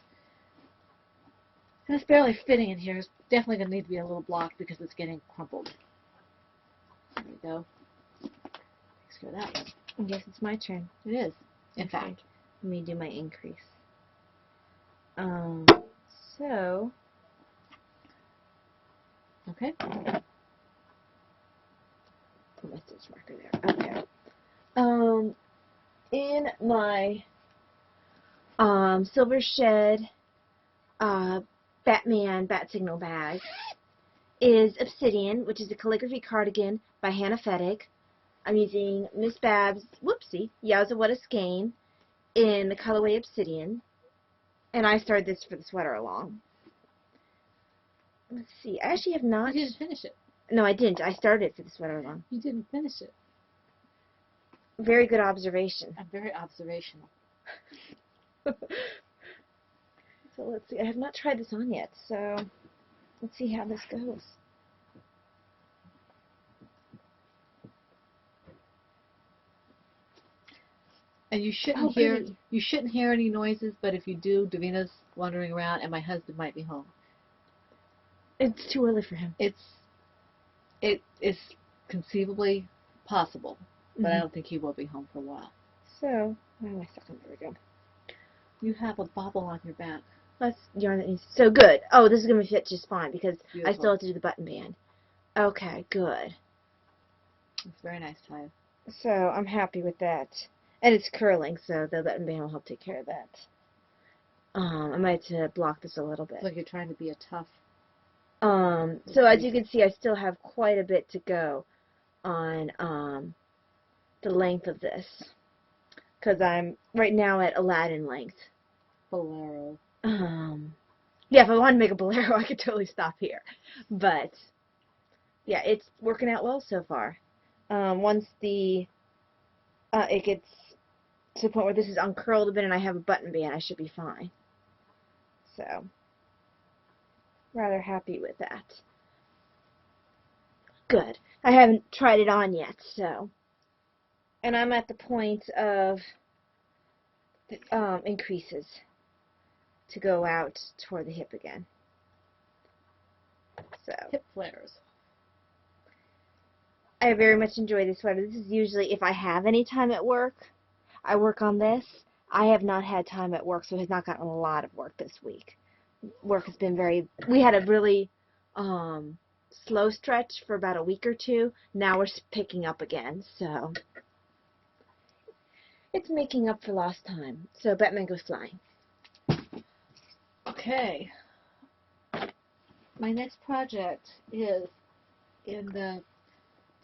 And it's barely fitting in here. It's definitely going to need to be a little blocked because it's getting crumpled. There we go. Thanks for that. I guess it's my turn. It is, in fact. Let me do my increase. So. Okay. Put my stitch marker there. Okay. In my Silver Shed Batman Bat Signal bag is Obsidian, which is a calligraphy cardigan by Hannah Fettig. I'm using Miss Babs, Yowza What a Skein in the colorway Obsidian. And I started this for the sweater along. Let's see. I actually have not. You didn't finish it. No, I didn't. I started it for the sweater along. You didn't finish it. Very good observation. I'm very observational. So let's see. I have not tried this on yet, so let's see how this goes. And you shouldn't hear any noises, but if you do, Davina's wandering around and my husband might be home. It's too early for him. It is conceivably possible, but I don't think he will be home for a while. So, where am I stuck on? There we go. You have a bobble on your back. That's yarn that needs. So good. Oh, this is gonna fit just fine because I Beautiful. still have to do the button band. Okay, good. It's very nice, Ty. So I'm happy with that, and it's curling, so the button band will help take care of that. I might have to block this a little bit. It's like you're trying to be a tough. So as you can see, I still have quite a bit to go on the length of this, because I'm right now at Aladdin length. Bolero. Yeah, if I wanted to make a bolero, I could totally stop here. But yeah, it's working out well so far. Once the it gets to the point where this is uncurled a bit and I have a button band, I should be fine. So, rather happy with that. Good. I haven't tried it on yet, so. And I'm at the point of increases to go out toward the hip again. So. Hip flares. I very much enjoy this sweater. This is usually, if I have any time at work, I work on this. I have not had time at work, so it has not gotten a lot of work this week. Work has been we had a really slow stretch for about a week or two. Now we're picking up again, so it's making up for lost time. So Batman goes flying. Okay. My next project is in the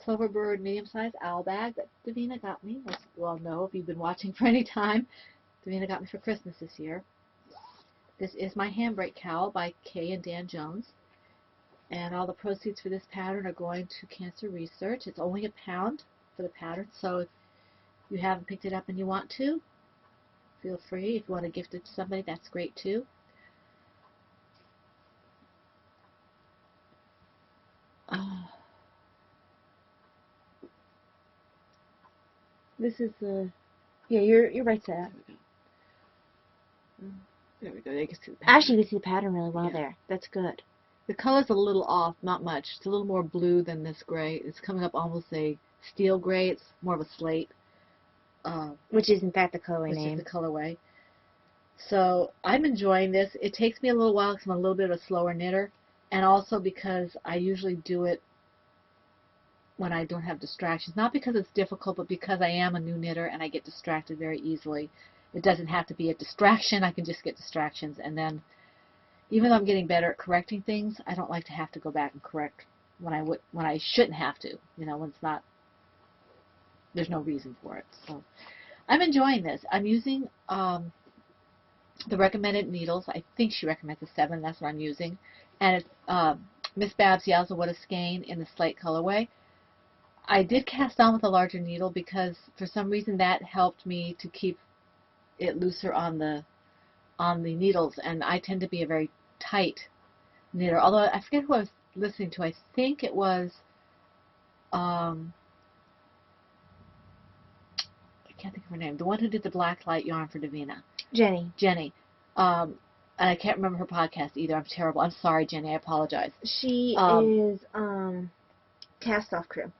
Cloverbird medium-sized owl bag that Davina got me. As you all know, if you've been watching for any time, Davina got me for Christmas this year. This is my handbrake cowl by Kay and Dan Jones. And all the proceeds for this pattern are going to cancer research. It's only £1 for the pattern, so if you haven't picked it up and you want to, feel free. If you want to gift it to somebody, that's great too. This is the you're right side. There we go. You can see the pattern. Actually, you can see the pattern really well there. That's good. The color's a little off, not much. It's a little more blue than this gray. It's coming up almost a steel gray. It's more of a slate. Which is in fact the colorway Which name. is the colorway. So I'm enjoying this. It takes me a little while because I'm a little bit of a slower knitter, and also because I usually do it when I don't have distractions. Not because it's difficult, but because I am a new knitter and I get distracted very easily. It doesn't have to be a distraction. I can just get distractions, and then even though I'm getting better at correcting things, I don't like to have to go back and correct when I shouldn't have to. You know, when it's not. There's no reason for it. So I'm enjoying this. I'm using the recommended needles. I think she recommends a 7. That's what I'm using, and it's Miss Babs Yazawada Skein in the slate colorway. I did cast on with a larger needle because for some reason that helped me to keep it looser on the needles, and I tend to be a very tight knitter. Although I forget who I was listening to. I think it was I can't think of her name. The one who did the black light yarn for Davina. Jenny. And I can't remember her podcast either. I'm terrible. I'm sorry, Jenny. I apologize. She is Cast Off Crew.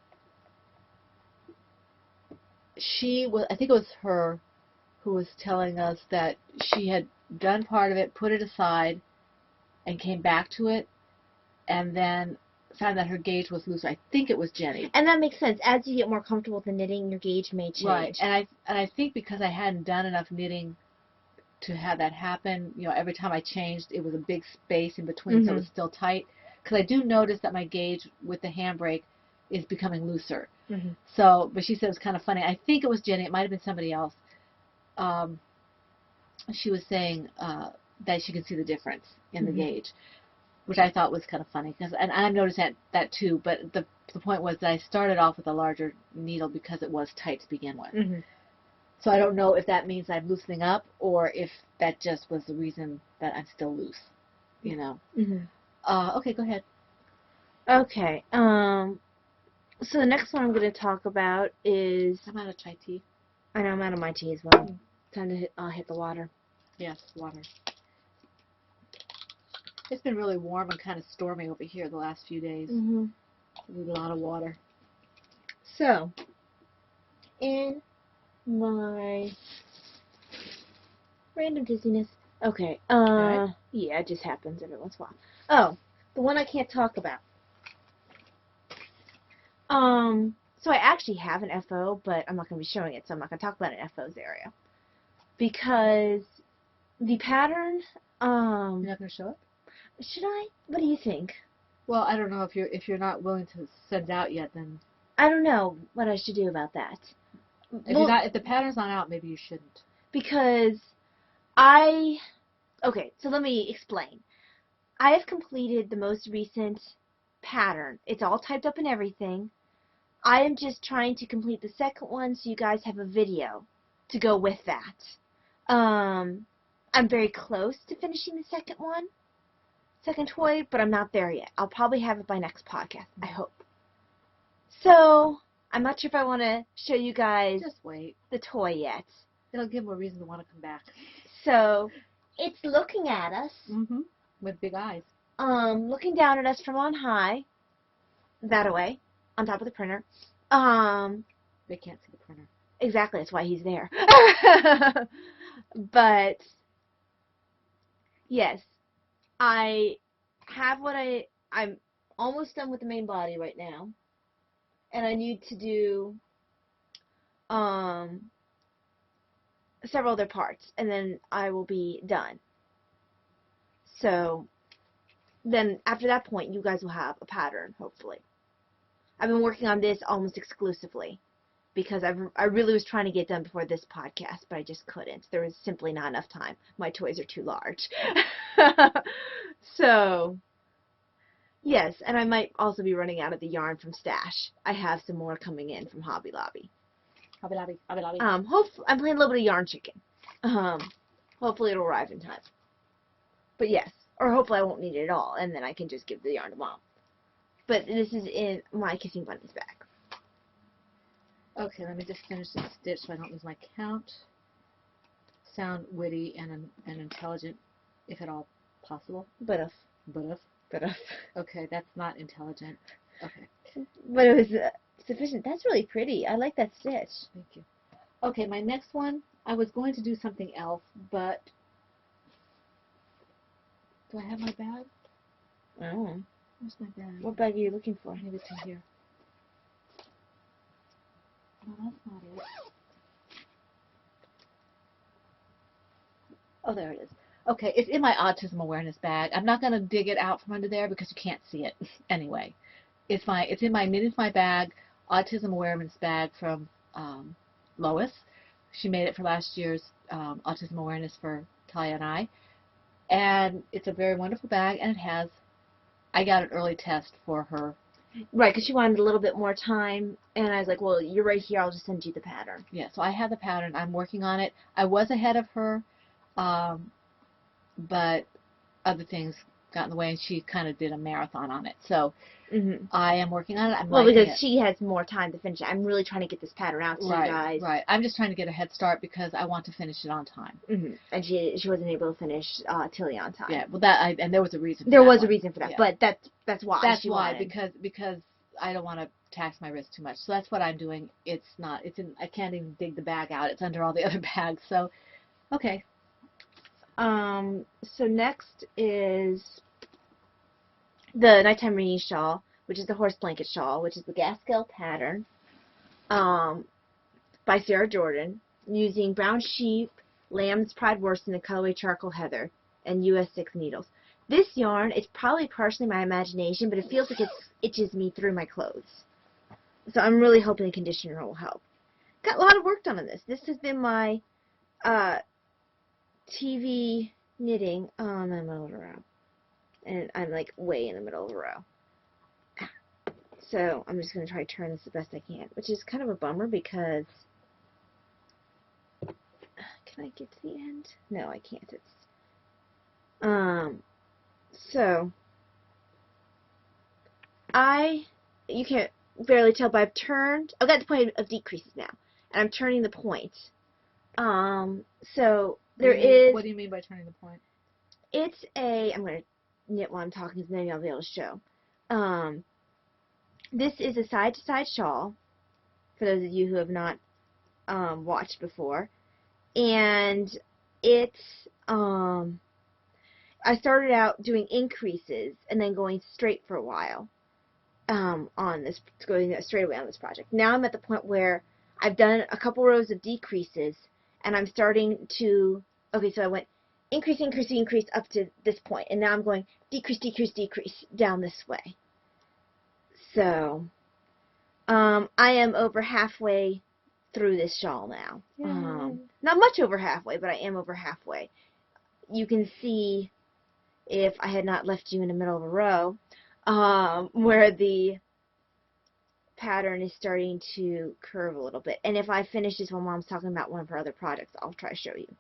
I think it was her who was telling us that she had done part of it, put it aside, and came back to it, and then found that her gauge was looser. I think it was Jenny. And that makes sense. As you get more comfortable with the knitting, your gauge may change. Right. And I think because I hadn't done enough knitting to have that happen, you know, every time I changed, it was a big space in between, so it was still tight. Because I do notice that my gauge with the handbrake is becoming looser. So, but she said it was kind of funny. I think it was Jenny. It might have been somebody else. She was saying that she could see the difference in the gauge, which I thought was kind of funny. And I've noticed that too. But the point was that I started off with a larger needle because it was tight to begin with. So I don't know if that means I'm loosening up or if that just was the reason that I'm still loose. You know. Okay, go ahead. Okay. So the next one I'm going to talk about is... I'm out of chai tea. I know, I'm out of my tea as well. Time to hit the water. Yes, water. It's been really warm and kind of stormy over here the last few days. Mm-hmm. With a lot of water. So, in my random dizziness. Okay. Okay. Yeah, it just happens every once in a while. Oh, the one I can't talk about. So I actually have an FO, but I'm not going to be showing it, so I'm not going to talk about an FO's area. Because the pattern, You're not going to show it? should I? What do you think? Well, I don't know if you're not willing to send it out yet, then I don't know what I should do about that. if the pattern's not out, maybe you shouldn't. Because okay, so let me explain. I have completed the most recent pattern. It's all typed up and everything. I am just trying to complete the second one so you guys have a video to go with that. I'm very close to finishing the second toy, but I'm not there yet. I'll probably have it by next podcast, I hope. So, I'm not sure if I want to show you guys Just wait. the toy yet. It'll give them a reason to want to come back. So, it's looking at us. Mm-hmm. With big eyes. Looking down at us from on high. That away. On top of the printer. They can't see the printer. Exactly, that's why he's there. But, yes. I have I'm almost done with the main body right now. And I need to do several other parts. And then I will be done. So, then after that point, you guys will have a pattern, hopefully. I've been working on this almost exclusively because I really was trying to get done before this podcast, but I just couldn't. There was simply not enough time. My toys are too large. So, yes, and I might also be running out of the yarn from Stash. I have some more coming in from Hobby Lobby. Hobby Lobby. Hobby Lobby. Hopefully, I'm playing a little bit of Yarn Chicken. Hopefully it'll arrive in time. But yes, or hopefully I won't need it at all, and then I can just give the yarn to Mom. But this is in my Kissing Bunnies bag. Okay, let me just finish this stitch so I don't lose my count. Sound witty and intelligent, if at all possible. But if. Okay, that's not intelligent. Okay. But it was sufficient. That's really pretty. I like that stitch. Thank you. Okay, my next one, I was going to do something else, but do I have my bag? Oh. Where's my bag? What bag are you looking for? Maybe it's in here. No, that's not it. Oh, there it is. Okay, it's in my autism awareness bag. I'm not going to dig it out from under there because you can't see it anyway. It's in my Knit Is My Bag autism awareness bag from Lois. She made it for last year's autism awareness for Talia and I. And it's a very wonderful bag, and I got an early test for her. Right, because she wanted a little bit more time, and I was like, well, you're right here, I'll just send you the pattern. Yeah, so I have the pattern. I'm working on it. I was ahead of her, but other things got in the way, and she kind of did a marathon on it. So I am working on it. I'm because she has more time to finish it. I'm really trying to get this pattern out to you guys. Right. I'm just trying to get a head start because I want to finish it on time. And she wasn't able to finish Tilly on time. Yeah, well, and there was a reason. There was a reason for that, yeah. but that's why. That's why because I don't want to tax my wrist too much. So that's what I'm doing. I can't even dig the bag out. It's under all the other bags. So, okay. So next is the Nighttime Rainy Shawl, which is the horse blanket shawl, which is the Gaskell pattern, by Sarah Jordan, using Brown Sheep, Lamb's Pride Worsted, and Colorway Charcoal Heather, and US 6 needles. This yarn, it's probably partially my imagination, but it feels like it itches me through my clothes. So I'm really hoping the conditioner will help. Got a lot of work done on this. This has been my TV knitting. I'm in the middle of a row. And I'm like way in the middle of a row. So I'm just going to try to turn this the best I can, which is kind of a bummer because, can I get to the end? No, I can't. So you can't barely tell, but I've got the point of decreases now, and I'm turning the point. So there is. What do you mean by turning the point? I'm going to knit while I'm talking, because maybe I'll be able to show. This is a side-to-side shawl, for those of you who have not watched before. And it's, I started out doing increases and then going straight for a while on this, going straight away on this project. Now I'm at the point where I've done a couple rows of decreases, and I'm starting to, okay, so I went increase, increase, increase up to this point, and now I'm going decrease, decrease, decrease down this way. So, I am over halfway through this shawl now. Not much over halfway, but I am over halfway. You can see, if I had not left you in the middle of a row, where the pattern is starting to curve a little bit. And if I finish this when Mom's talking about one of her other projects, I'll try to show you.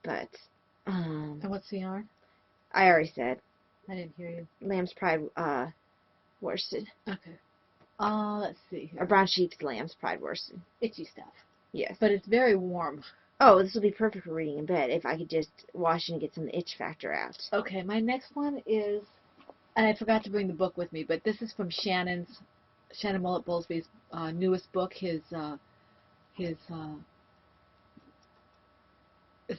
But, And what's the yarn? I already said. I didn't hear you. Lamb's Pride worsted. Okay. Let's see here. Or Brown Sheep's Lamb's Pride worsted. Itchy stuff. Yes. But it's very warm. Oh, this will be perfect for reading in bed if I could just wash and get some itch factor out. Okay, my next one is, and I forgot to bring the book with me, but this is from Shannon Mullet-Bowlesby's newest book. It's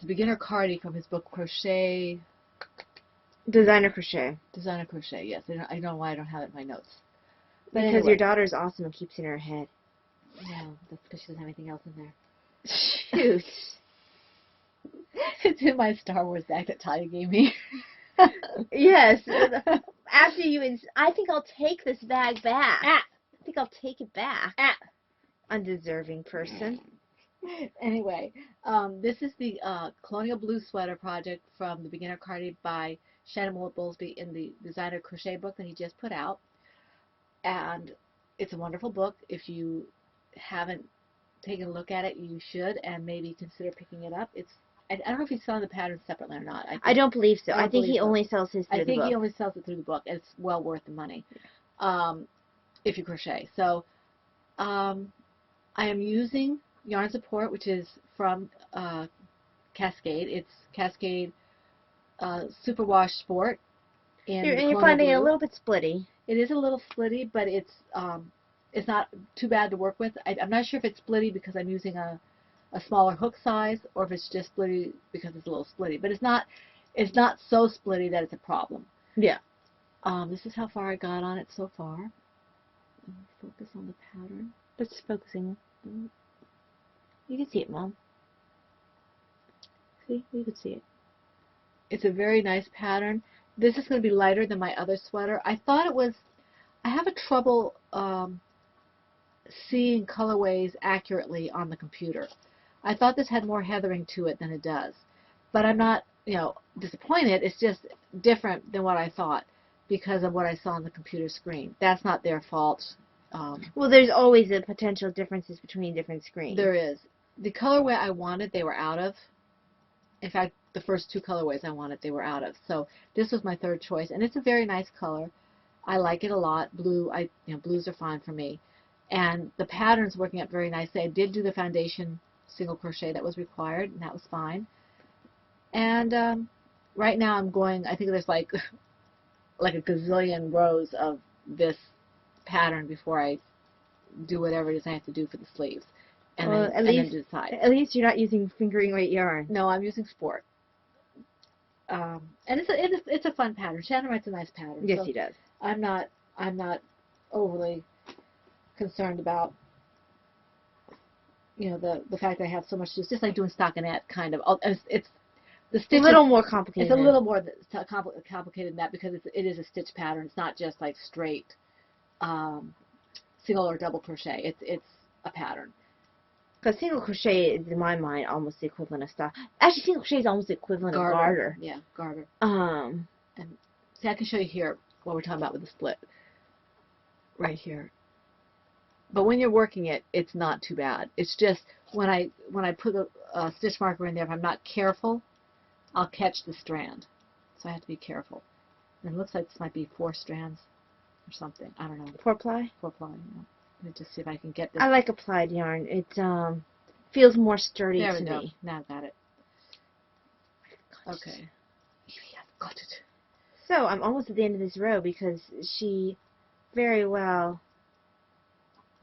Beginner Cardie from his book Crochet. Designer crochet. Designer Crochet, yes. I don't know why I don't have it in my notes. But Because anyway. your daughter's awesome and keeps it in her head. No, that's because she doesn't have anything else in there. Shoot. It's in my Star Wars bag that Talia gave me. Yes. After you, I think I'll take this bag back. Ah. I think I'll take it back. Ah. Undeserving person. Anyway, this is the Colonial Blue Sweater project from the Beginner Cardie by Shannon Mullet-Bowlesby in the Designer Crochet book that he just put out. And it's a wonderful book. If you haven't taken a look at it, you should, and maybe consider picking it up. I don't know if he's selling the patterns separately or not. I don't believe so. I think he only sells his through the book. I think he only sells it through the book. It's well worth the money if you crochet. So I am using yarn support, which is from Cascade. It's Cascade Superwash Sport. You're finding it a little bit splitty. It is a little splitty, but it's not too bad to work with. I'm not sure if it's splitty because I'm using a smaller hook size, or if it's just splitty because it's a little splitty. But it's not so splitty that it's a problem. Yeah. This is how far I got on it so far. Focus on the pattern. It's focusing. You can see it, Mom. See? You can see it. It's a very nice pattern. This is going to be lighter than my other sweater. I thought it was, I have a trouble seeing colorways accurately on the computer. I thought this had more heathering to it than it does. But I'm not, disappointed. It's just different than what I thought because of what I saw on the computer screen. That's not their fault. Well, there's always a potential differences between different screens. There is. The colorway I wanted, they were out of. In fact, the first two colorways I wanted, they were out of. So this was my third choice, and it's a very nice color. I like it a lot. Blue, blues are fine for me. And the pattern's working out very nicely. I did do the foundation single crochet that was required, and that was fine. And right now I'm going, I think there's like a gazillion rows of this pattern before I do whatever it is I have to do for the sleeves. And then decide. At least you're not using fingering weight yarn. No, I'm using Sport. And it's a fun pattern. Shannon writes a nice pattern. Yes, so he does. I'm not overly concerned about the fact that I have so much to do. It's just like doing stockinette kind of. It's the stitch. A little more complicated. It's a little more complicated than that because it is a stitch pattern. It's not just like straight single or double crochet. It's a pattern. Because single crochet is, in my mind, almost the equivalent of stock. Actually, single crochet is almost the equivalent of garter. Yeah, garter. And see, I can show you here what we're talking about with the split. Right here. But when you're working it, it's not too bad. It's just when I put a stitch marker in there, if I'm not careful, I'll catch the strand. So I have to be careful. And it looks like this might be 4 strands or something. I don't know. 4-ply? 4-ply. Yeah. Let me just see if I can get this. I like applied yarn. It feels more sturdy there to we go. me. Now I've got it. Okay. I've got it. So I'm almost at the end of this row because she very well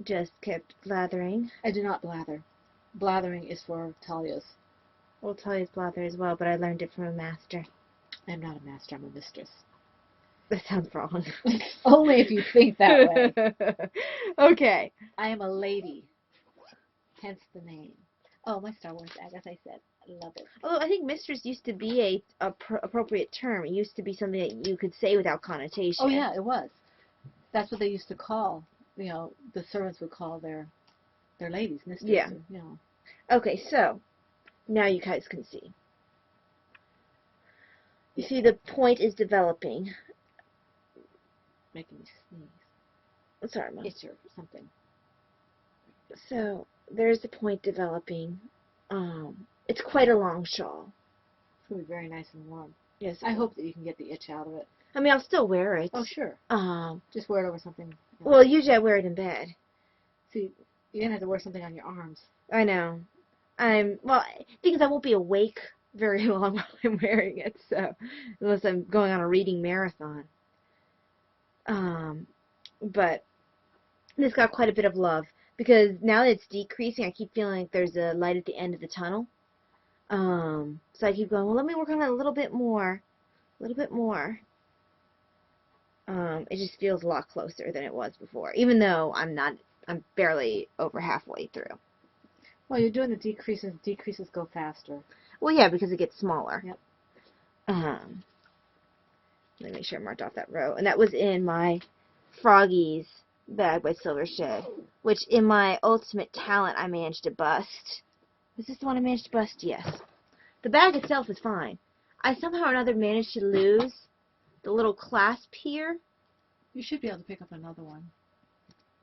just kept blathering. I do not blather. Blathering is for Talia's. Well, Talia's blather as well, but I learned it from a master. I'm not a master, I'm a mistress. That sounds wrong. Only if you think that way. Okay. I am a lady, hence the name. Oh, my Star Wars bag, as I said. I love it. Although I think mistress used to be a appropriate term. It used to be something that you could say without connotation. Oh, yeah, it was. That's what they used to call, you know, the servants would call their ladies, mistresses. Yeah. You know. Okay, so now you guys can see. You see the point is developing. Making me sneeze. Sorry, Mom. Itch or something. So there's the point developing. It's quite a long shawl. It's going to be very nice and warm. Yes. I hope that you can get the itch out of it. I mean, I'll still wear it. Oh, sure. Um. Just wear it over something. Well, usually I wear it in bed. See, you're going to have to wear something on your arms. I know. Thing is, I won't be awake very long while I'm wearing it, so unless I'm going on a reading marathon. But this got quite a bit of love because now that it's decreasing, I keep feeling like there's a light at the end of the tunnel. So I keep going, well, let me work on it a little bit more. It just feels a lot closer than it was before, even though I'm barely over halfway through. Well, you're doing the decreases. Decreases go faster. Well, yeah, because it gets smaller. Yep. Let me make sure I marked off that row. And that was in my Froggies bag by Silver Shed, which in my ultimate talent I managed to bust. Was this the one I managed to bust? Yes. The bag itself is fine. I somehow or another managed to lose the little clasp here. You should be able to pick up another one.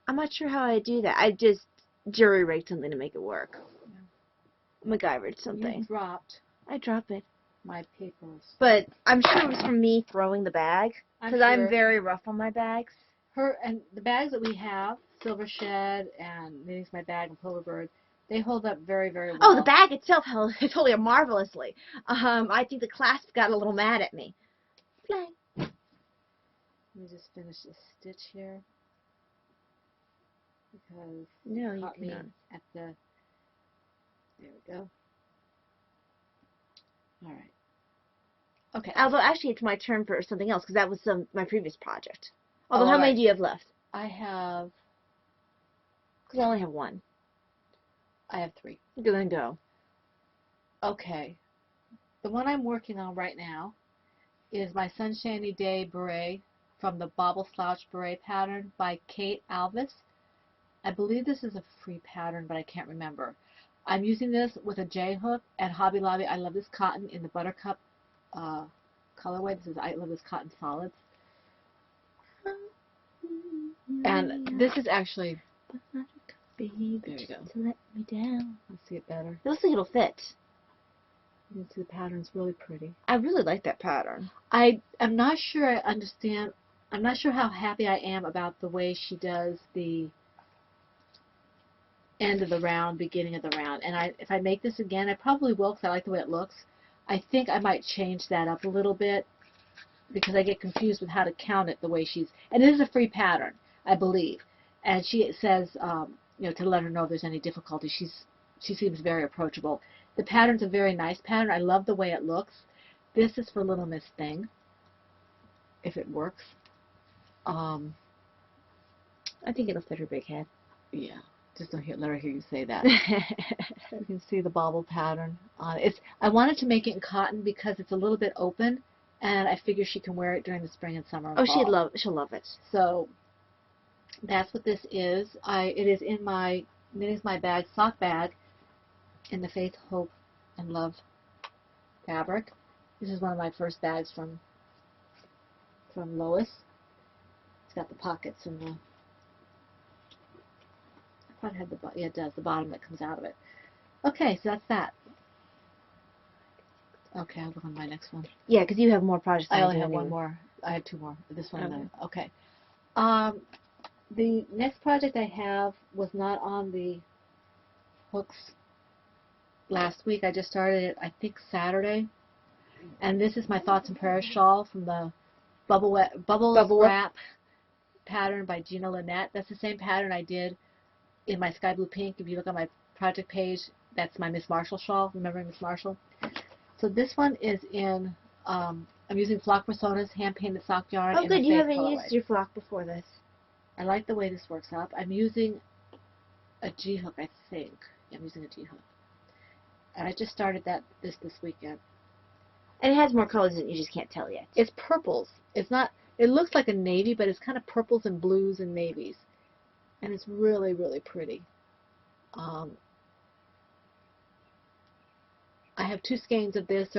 I'm not sure how I do that. I just jury-rigged something to make it work. Yeah. MacGyvered something. You dropped I drop it. my papers. But I'm sure it was from me throwing the bag, because I'm sure. very rough on my bags. And the bags that we have, Silver Shed and Knitting's My Bag and Polar Bird, they hold up very, very well. Oh, the bag itself held totally marvelously. I think the clasp got a little mad at me. Play. Let me just finish this stitch here. Because No, it you caught me cannot. at the... There we go. All right. Okay. Although, actually, it's my turn for something else, because that was my previous project. Although, Oh, how many alright. do you have left? I have Because I only have one. 3. Go then go. Okay. The one I'm working on right now is my Sunshiny Day beret from the Bobble Slouch Beret pattern by Kate Alvis. I believe this is a free pattern, but I can't remember. I'm using this with a J-hook and Hobby Lobby. I love this cotton in the Buttercup colorway. I love this cotton solids. And this is actually... Baby, There you go. to let me down. Let's see it better. It looks like it'll fit. You can see the pattern's really pretty. I really like that pattern. I'm not sure I understand. I'm not sure how happy I am about the way she does the end of the round, beginning of the round. And if I make this again, I probably will because I like the way it looks. I think I might change that up a little bit because I get confused with how to count it the way she's... And it is a free pattern, I believe. And she says, you know, to let her know if there's any difficulty. She seems very approachable. The pattern's a very nice pattern. I love the way it looks. This is for Little Miss Thing, if it works. I think it'll fit her big head. Yeah, just let her hear you say that. You can see the bobble pattern on it. I wanted to make it in cotton because it's a little bit open, and I figure she can wear it during the spring and summer. And Oh, fall. she'll love it. So that's what this is. It is in my Knitting's My Bag sock bag in the Faith, Hope, and Love fabric. This is one of my first bags from Lois. It's got the pockets and the... I thought it had yeah, it does, the bottom that comes out of it. Okay, so that's that. Okay, I'll go on my next one. Yeah, because you have more projects. I than only do have one anyway. more. I have 2 more. This one and Okay. then... Okay. The next project I have was not on the hooks last week. I just started it, I think, Saturday. And this is my Thoughts and Prayers shawl from the Bubbles Bubble Wrap pattern by Gina Lynette. That's the same pattern I did in my sky blue pink. If you look on my project page, that's my Miss Marshall shawl. Remember Miss Marshall? So this one is in, I'm using Flock Persona's hand-painted sock yarn. Oh, in good. the You Faith haven't colorway. used your flock before this. I like the way this works up. I'm using a G-hook, I think. Yeah, I'm using a G-hook. And I just started this weekend. And it has more colors that you just can't tell yet. It's purples. It's not, it looks like a navy, but it's kind of purples and blues and navies. And it's really, really pretty. I have 2 skeins of this.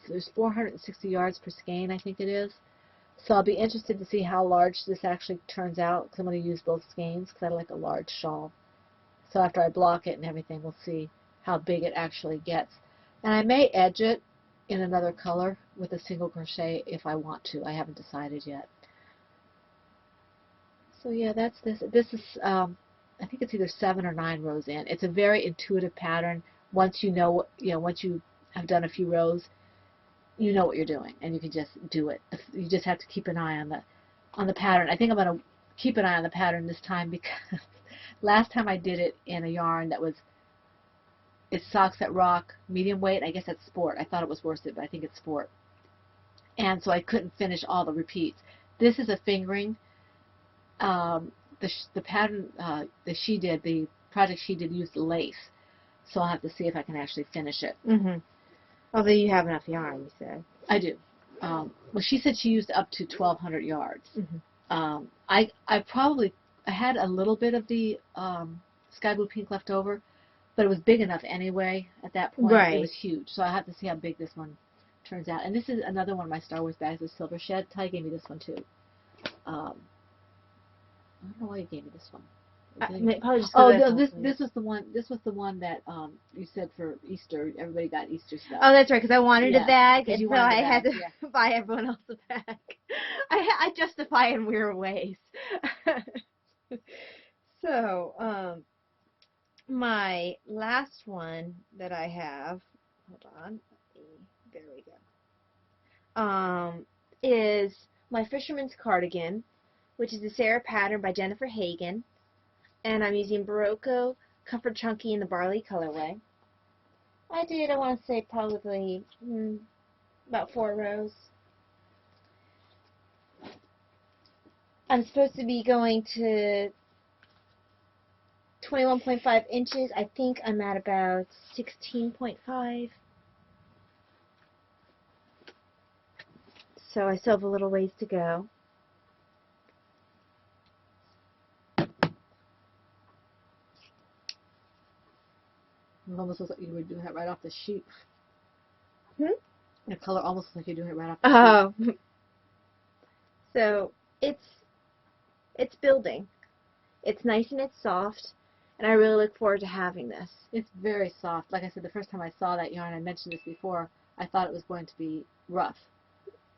There's 460 yards per skein, I think it is. So I'll be interested to see how large this actually turns out, because I'm going to use both skeins, because I like a large shawl. So after I block it and everything, we'll see how big it actually gets. And I may edge it in another color with a single crochet if I want to. I haven't decided yet. So yeah, that's this. This is, I think it's either 7 or 9 rows in. It's a very intuitive pattern. Once you know, once you have done a few rows, you know what you're doing, and you can just do it. You just have to keep an eye on the pattern. I think I'm going to keep an eye on the pattern this time, because last time I did it in a yarn that was, it's Socks That Rock, medium weight. I guess that's sport. I thought it was worsted, but I think it's sport. And so I couldn't finish all the repeats. This is a fingering. The pattern that she did, the project she did, used lace. So I'll have to see if I can actually finish it. Mm-hmm. Although you have enough yarn, you said. I do. Well, she said she used up to 1,200 yards. Mm-hmm. I had a little bit of the sky blue pink left over, but it was big enough anyway at that point. Right. It was huge. So I'll have to see how big this one turns out. And this is another one of my Star Wars bags with Silver Shed. Ty gave me this one too. I don't know why you gave me this one. Probably just Oh, no, this was the one. This was the one that you said for Easter. Everybody got Easter stuff. Oh, that's right, because I wanted a bag, and so I had to buy everyone else a bag. I justify in weird ways. So, my last one that I have, hold on, there we go, is my Fisherman's Cardigan, which is the Sarah pattern by Jennifer Hagen. And I'm using Barocco Comfort Chunky in the Barley colorway. I want to say probably about 4 rows. I'm supposed to be going to 21.5 inches. I think I'm at about 16.5. So I still have a little ways to go. It almost looks like you were doing it right off the sheet. The color almost looks like you're doing it right off the sheet. Oh. So it's building. It's nice and it's soft, and I really look forward to having this. It's very soft. Like I said, the first time I saw that yarn, I mentioned this before, I thought it was going to be rough.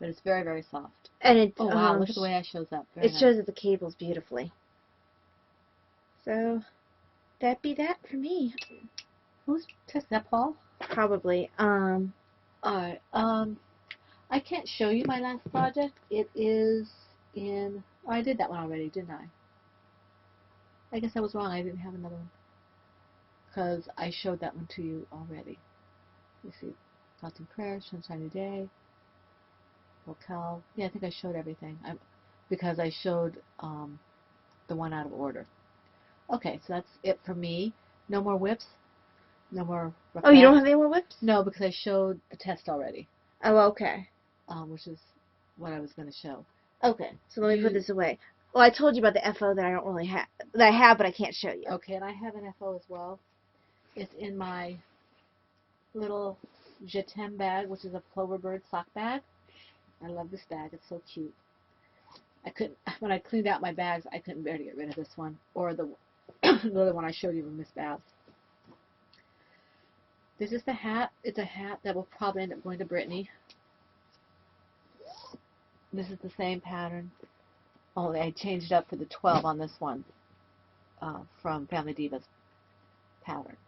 But it's very, very soft. And it's, oh wow, look at the way that shows up. Very it nice. shows at the cables beautifully. So that'd be that for me. Who's testing that, Paul? Probably. Alright. I can't show you my last project. It is in. Oh, I did that one already, didn't I? I guess I was wrong. I didn't have another one because I showed that one to you already. You see, Thoughts and Prayers, Sunshiny Day, Locale. Yeah, I think I showed everything. Because I showed the one out of order. Okay, so that's it for me. No more whips. No more. Oh, you don't have any more whips? No, because I showed the test already. Oh, okay. Which is what I was going to show. Okay, so let me put this away. Well, I told you about the FO that I don't really have, that I have, but I can't show you. Okay, and I have an FO as well. It's in my little Je T'aime bag, which is a Cloverbird sock bag. I love this bag. It's so cute. When I cleaned out my bags, I couldn't bear to get rid of this one or the other one I showed you from Miss Babs. This is the hat. It's a hat that will probably end up going to Brittany. This is the same pattern, only I changed it up for the 12 on this one from Family Divas pattern,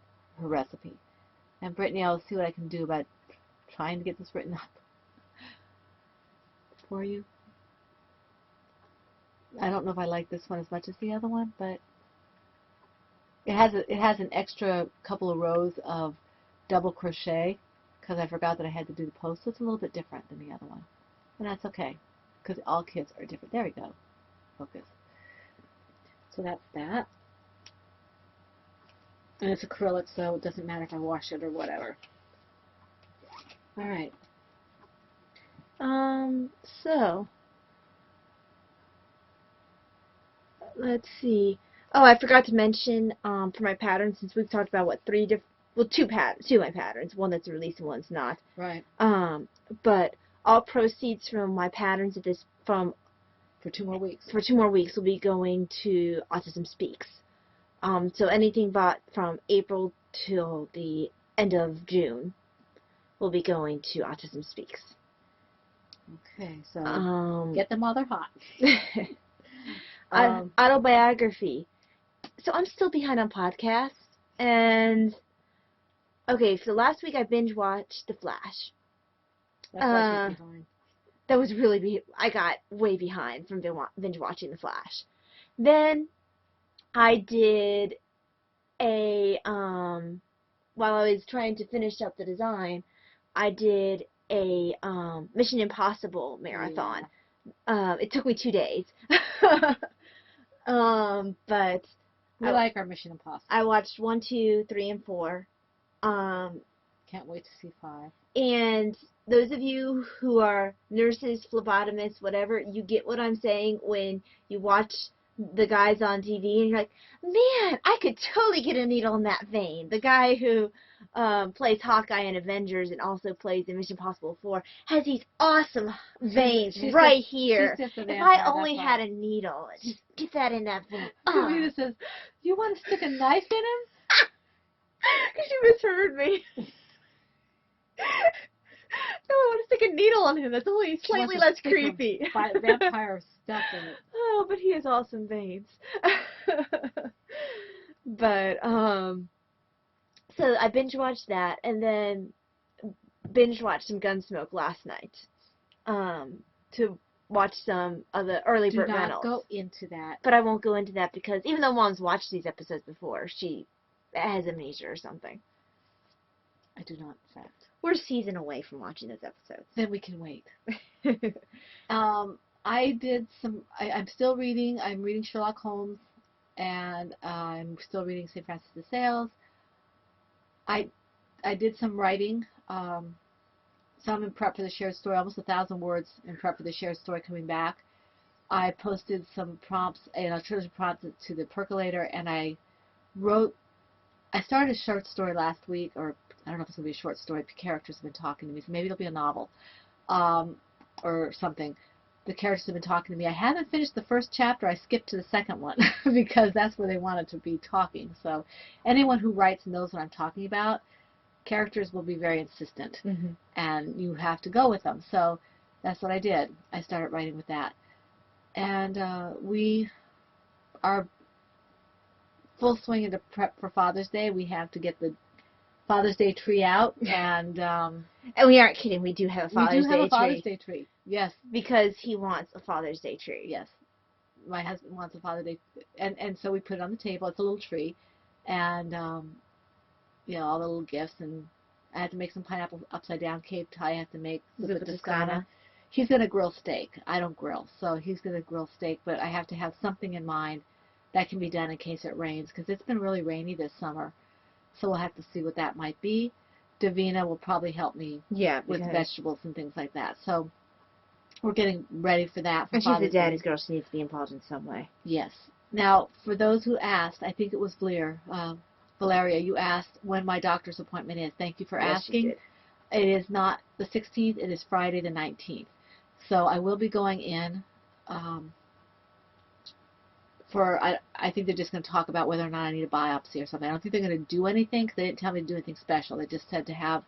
her recipe. And Brittany, I'll see what I can do about trying to get this written up for you. I don't know if I like this one as much as the other one, but it has an extra couple of rows of double crochet because I forgot that I had to do the post, so it's a little bit different than the other one. And that's okay because all kits are different. There we go. Focus. So that's that. And it's acrylic, so it doesn't matter if I wash it or whatever. All right. So let's see. Oh, I forgot to mention for my patterns, since we've talked about two of my patterns, one that's released and one's not. Right. But all proceeds from my patterns For 2 more weeks. For 2 more weeks will be going to Autism Speaks. So anything bought from April till the end of June will be going to Autism Speaks. Okay, so get them while they're hot. Autobiography. So I'm still behind on podcasts, and okay, so last week I binge watched The Flash. That's why she's behind. That was really I got way behind from binge watching The Flash. Then I did while I was trying to finish up the design, I did a Mission Impossible marathon. Yeah. It took me 2 days. But we like our Mission Impossible. I watched 1, 2, 3, and 4. Can't wait to see 5. And those of you who are nurses, phlebotomists, whatever, you get what I'm saying when you watch the guys on TV and you're like, man, I could totally get a needle in that vein. The guy who plays Hawkeye in Avengers and also plays in Mission Impossible 4 has these awesome veins right here. If I only had a needle, just get that in that vein. Karina says, do you want to stick a knife in him? Because you misheard me. No, I want to stick a needle on him. That's only slightly less creepy. Vampire stuff in it. Oh, but he has awesome veins. But, so I binge watched that, and then binge watched some Gunsmoke last night. To watch some of the early Burt Reynolds. Do not go into that. But I won't go into that because even though Mom's watched these episodes before, she has amnesia or something. I do not, in fact. We're a season away from watching those episodes. Then we can wait. I did some, I'm still reading, I'm reading Sherlock Holmes, and I'm still reading St. Francis de Sales. I did some writing, some in prep for the shared story, almost 1,000 words in prep for the shared story coming back. I posted some prompts, trilogy prompts to the Percolator, and I started a short story last week, or I don't know if it's going to be a short story. Characters have been talking to me, so maybe it'll be a novel or something. The characters have been talking to me. I haven't finished the first chapter. I skipped to the second one because that's where they wanted to be talking. So anyone who writes knows what I'm talking about. Characters will be very insistent, and you have to go with them. So that's what I did. I started writing with that. And we are full swing into prep for Father's Day. We have to get the Father's Day tree out, and we aren't kidding. We do have a Father's Day tree. Yes, because he wants a Father's Day tree. Yes, my husband wants a Father's Day, and so we put it on the table. It's a little tree, and all the little gifts, and I had to make some pineapple upside down cake. I have to make zuppa toscana. He's gonna grill steak. I don't grill, so he's gonna grill steak. But I have to have something in mind that can be done in case it rains, because it's been really rainy this summer. So we'll have to see what that might be. Davina will probably help me with vegetables and things like that. So we're getting ready for that. And she's a daddy's girl. She needs to be involved in some way. Yes. Now, for those who asked, I think it was Valeria, you asked when my doctor's appointment is. Thank you for asking. It is not the 16th. It is Friday the 19th. So I will be going in I think they're just going to talk about whether or not I need a biopsy or something. I don't think they're going to do anything because they didn't tell me to do anything special. They just said to have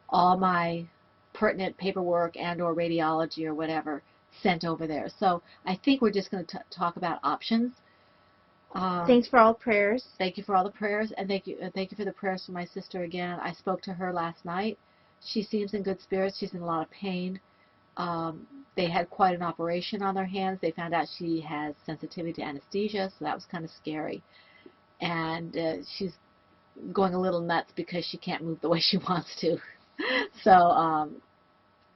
all my pertinent paperwork and or radiology or whatever sent over there. So I think we're just going to talk about options. Thanks for all prayers. Thank you for all the prayers, and thank you for the prayers for my sister again. I spoke to her last night. She seems in good spirits. She's in a lot of pain. they had quite an operation on their hands. They found out she has sensitivity to anesthesia, so that was kind of scary. And she's going a little nuts because she can't move the way she wants to. So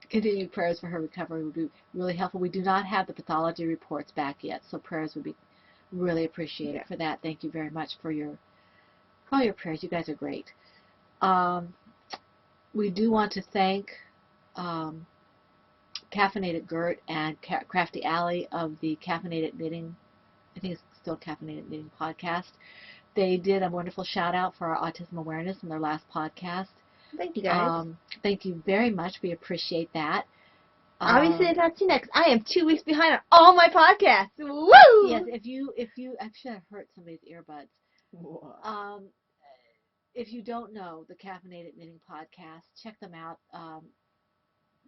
continued prayers for her recovery would be really helpful. We do not have the pathology reports back yet, so prayers would be really appreciated for that. Thank you very much for all your prayers. You guys are great. We do want to thank Caffeinated Gert and Crafty Alley of the Caffeinated Knitting, I think it's still Caffeinated Knitting podcast. They did a wonderful shout out for our autism awareness in their last podcast. Thank you, guys. Thank you very much. We appreciate that. Obviously, that's you next. I am 2 weeks behind on all my podcasts. Woo! Yes, if you, I should have hurt somebody's earbuds. If you don't know the Caffeinated Knitting podcast, check them out.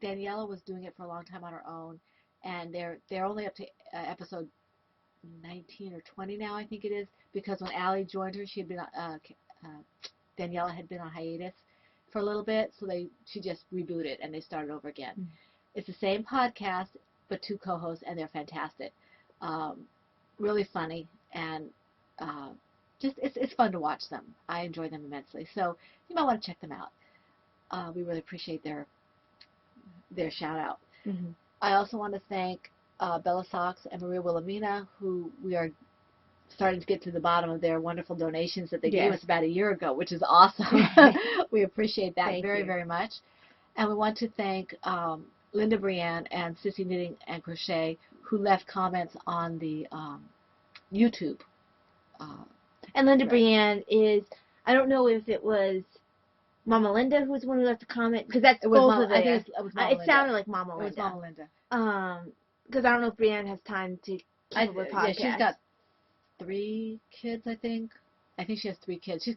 Daniela was doing it for a long time on her own, and they're only up to episode 19 or 20 now, I think it is, because when Allie joined her, she had been Daniela had been on hiatus for a little bit, so she just rebooted and they started over again. Mm-hmm. It's the same podcast, but 2 co-hosts, and they're fantastic. Really funny, and just it's fun to watch them. I enjoy them immensely, so you might want to check them out. We really appreciate their shout out. Mm-hmm. I also want to thank Bella Sox and Maria Wilhelmina, who we are starting to get to the bottom of their wonderful donations that they gave us about a year ago, which is awesome. We appreciate that very much. And we want to thank Linda Brienne and Sissy Knitting and Crochet, who left comments on the YouTube. And Linda Brienne is, I don't know if it was Mama Linda who was the one who left the comment, because that's both of them. It sounded like Mama Linda. It was Mama Linda. Because I don't know if Brienne has time to keep up with podcasts. Yeah, she's got 3 kids, I think. I think she has 3 kids.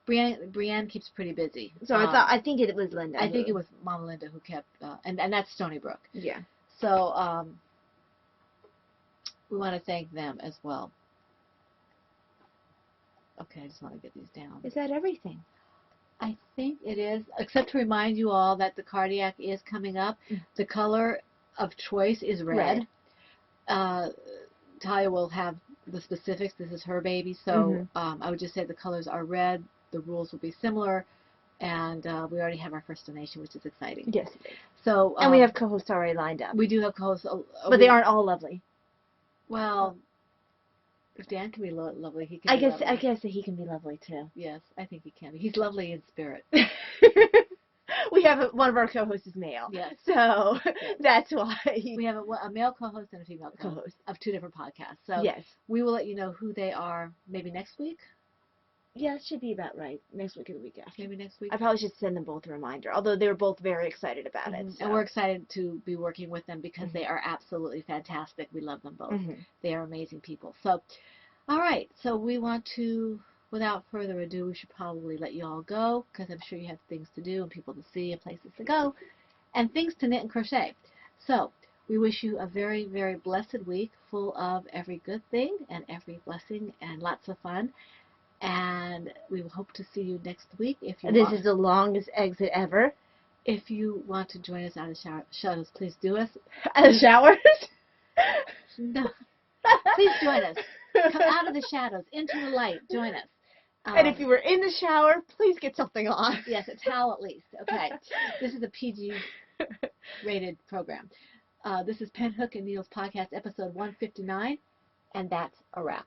Brienne keeps pretty busy. So I think it was Linda. I think it was Mama Linda who kept, and that's Stony Brook. Yeah. So we want to thank them as well. Okay, I just want to get these down. Is that everything? I think it is, except to remind you all that the cardiac is coming up. The color of choice is red. Talia will have the specifics. This is her baby, so I would just say the colors are red. The rules will be similar, and we already have our first donation, which is exciting. Yes. So and we have co-hosts already lined up. We do have co-hosts, but they aren't all lovely. Well, if Dan can be lovely, he can. I guess that he can be lovely too. Yes, I think he can. He's lovely in spirit. We have one of our co-hosts is male. Yes. So that's why. We have a male co-host and a female co-host of 2 different podcasts. So yes, we will let you know who they are maybe next week. Yeah, it should be about right. Next week or the week after. Maybe next week. I probably should send them both a reminder, although they were both very excited about it. So. And we're excited to be working with them because they are absolutely fantastic. We love them both. They are amazing people. So, all right. So we want to, without further ado, we should probably let you all go because I'm sure you have things to do and people to see and places to go and things to knit and crochet. So we wish you a very, very blessed week full of every good thing and every blessing and lots of fun. And we will hope to see you next week. If you This is the longest exit ever. If you want to join us out of the shadows, please do us. Out of the showers? No. Please join us. Come out of the shadows, into the light. Join us. And if you were in the shower, please get something on. Yes, a towel at least. Okay. This is a PG-rated program. This is Pen Hook and Needles Podcast, episode 159, and that's a wrap.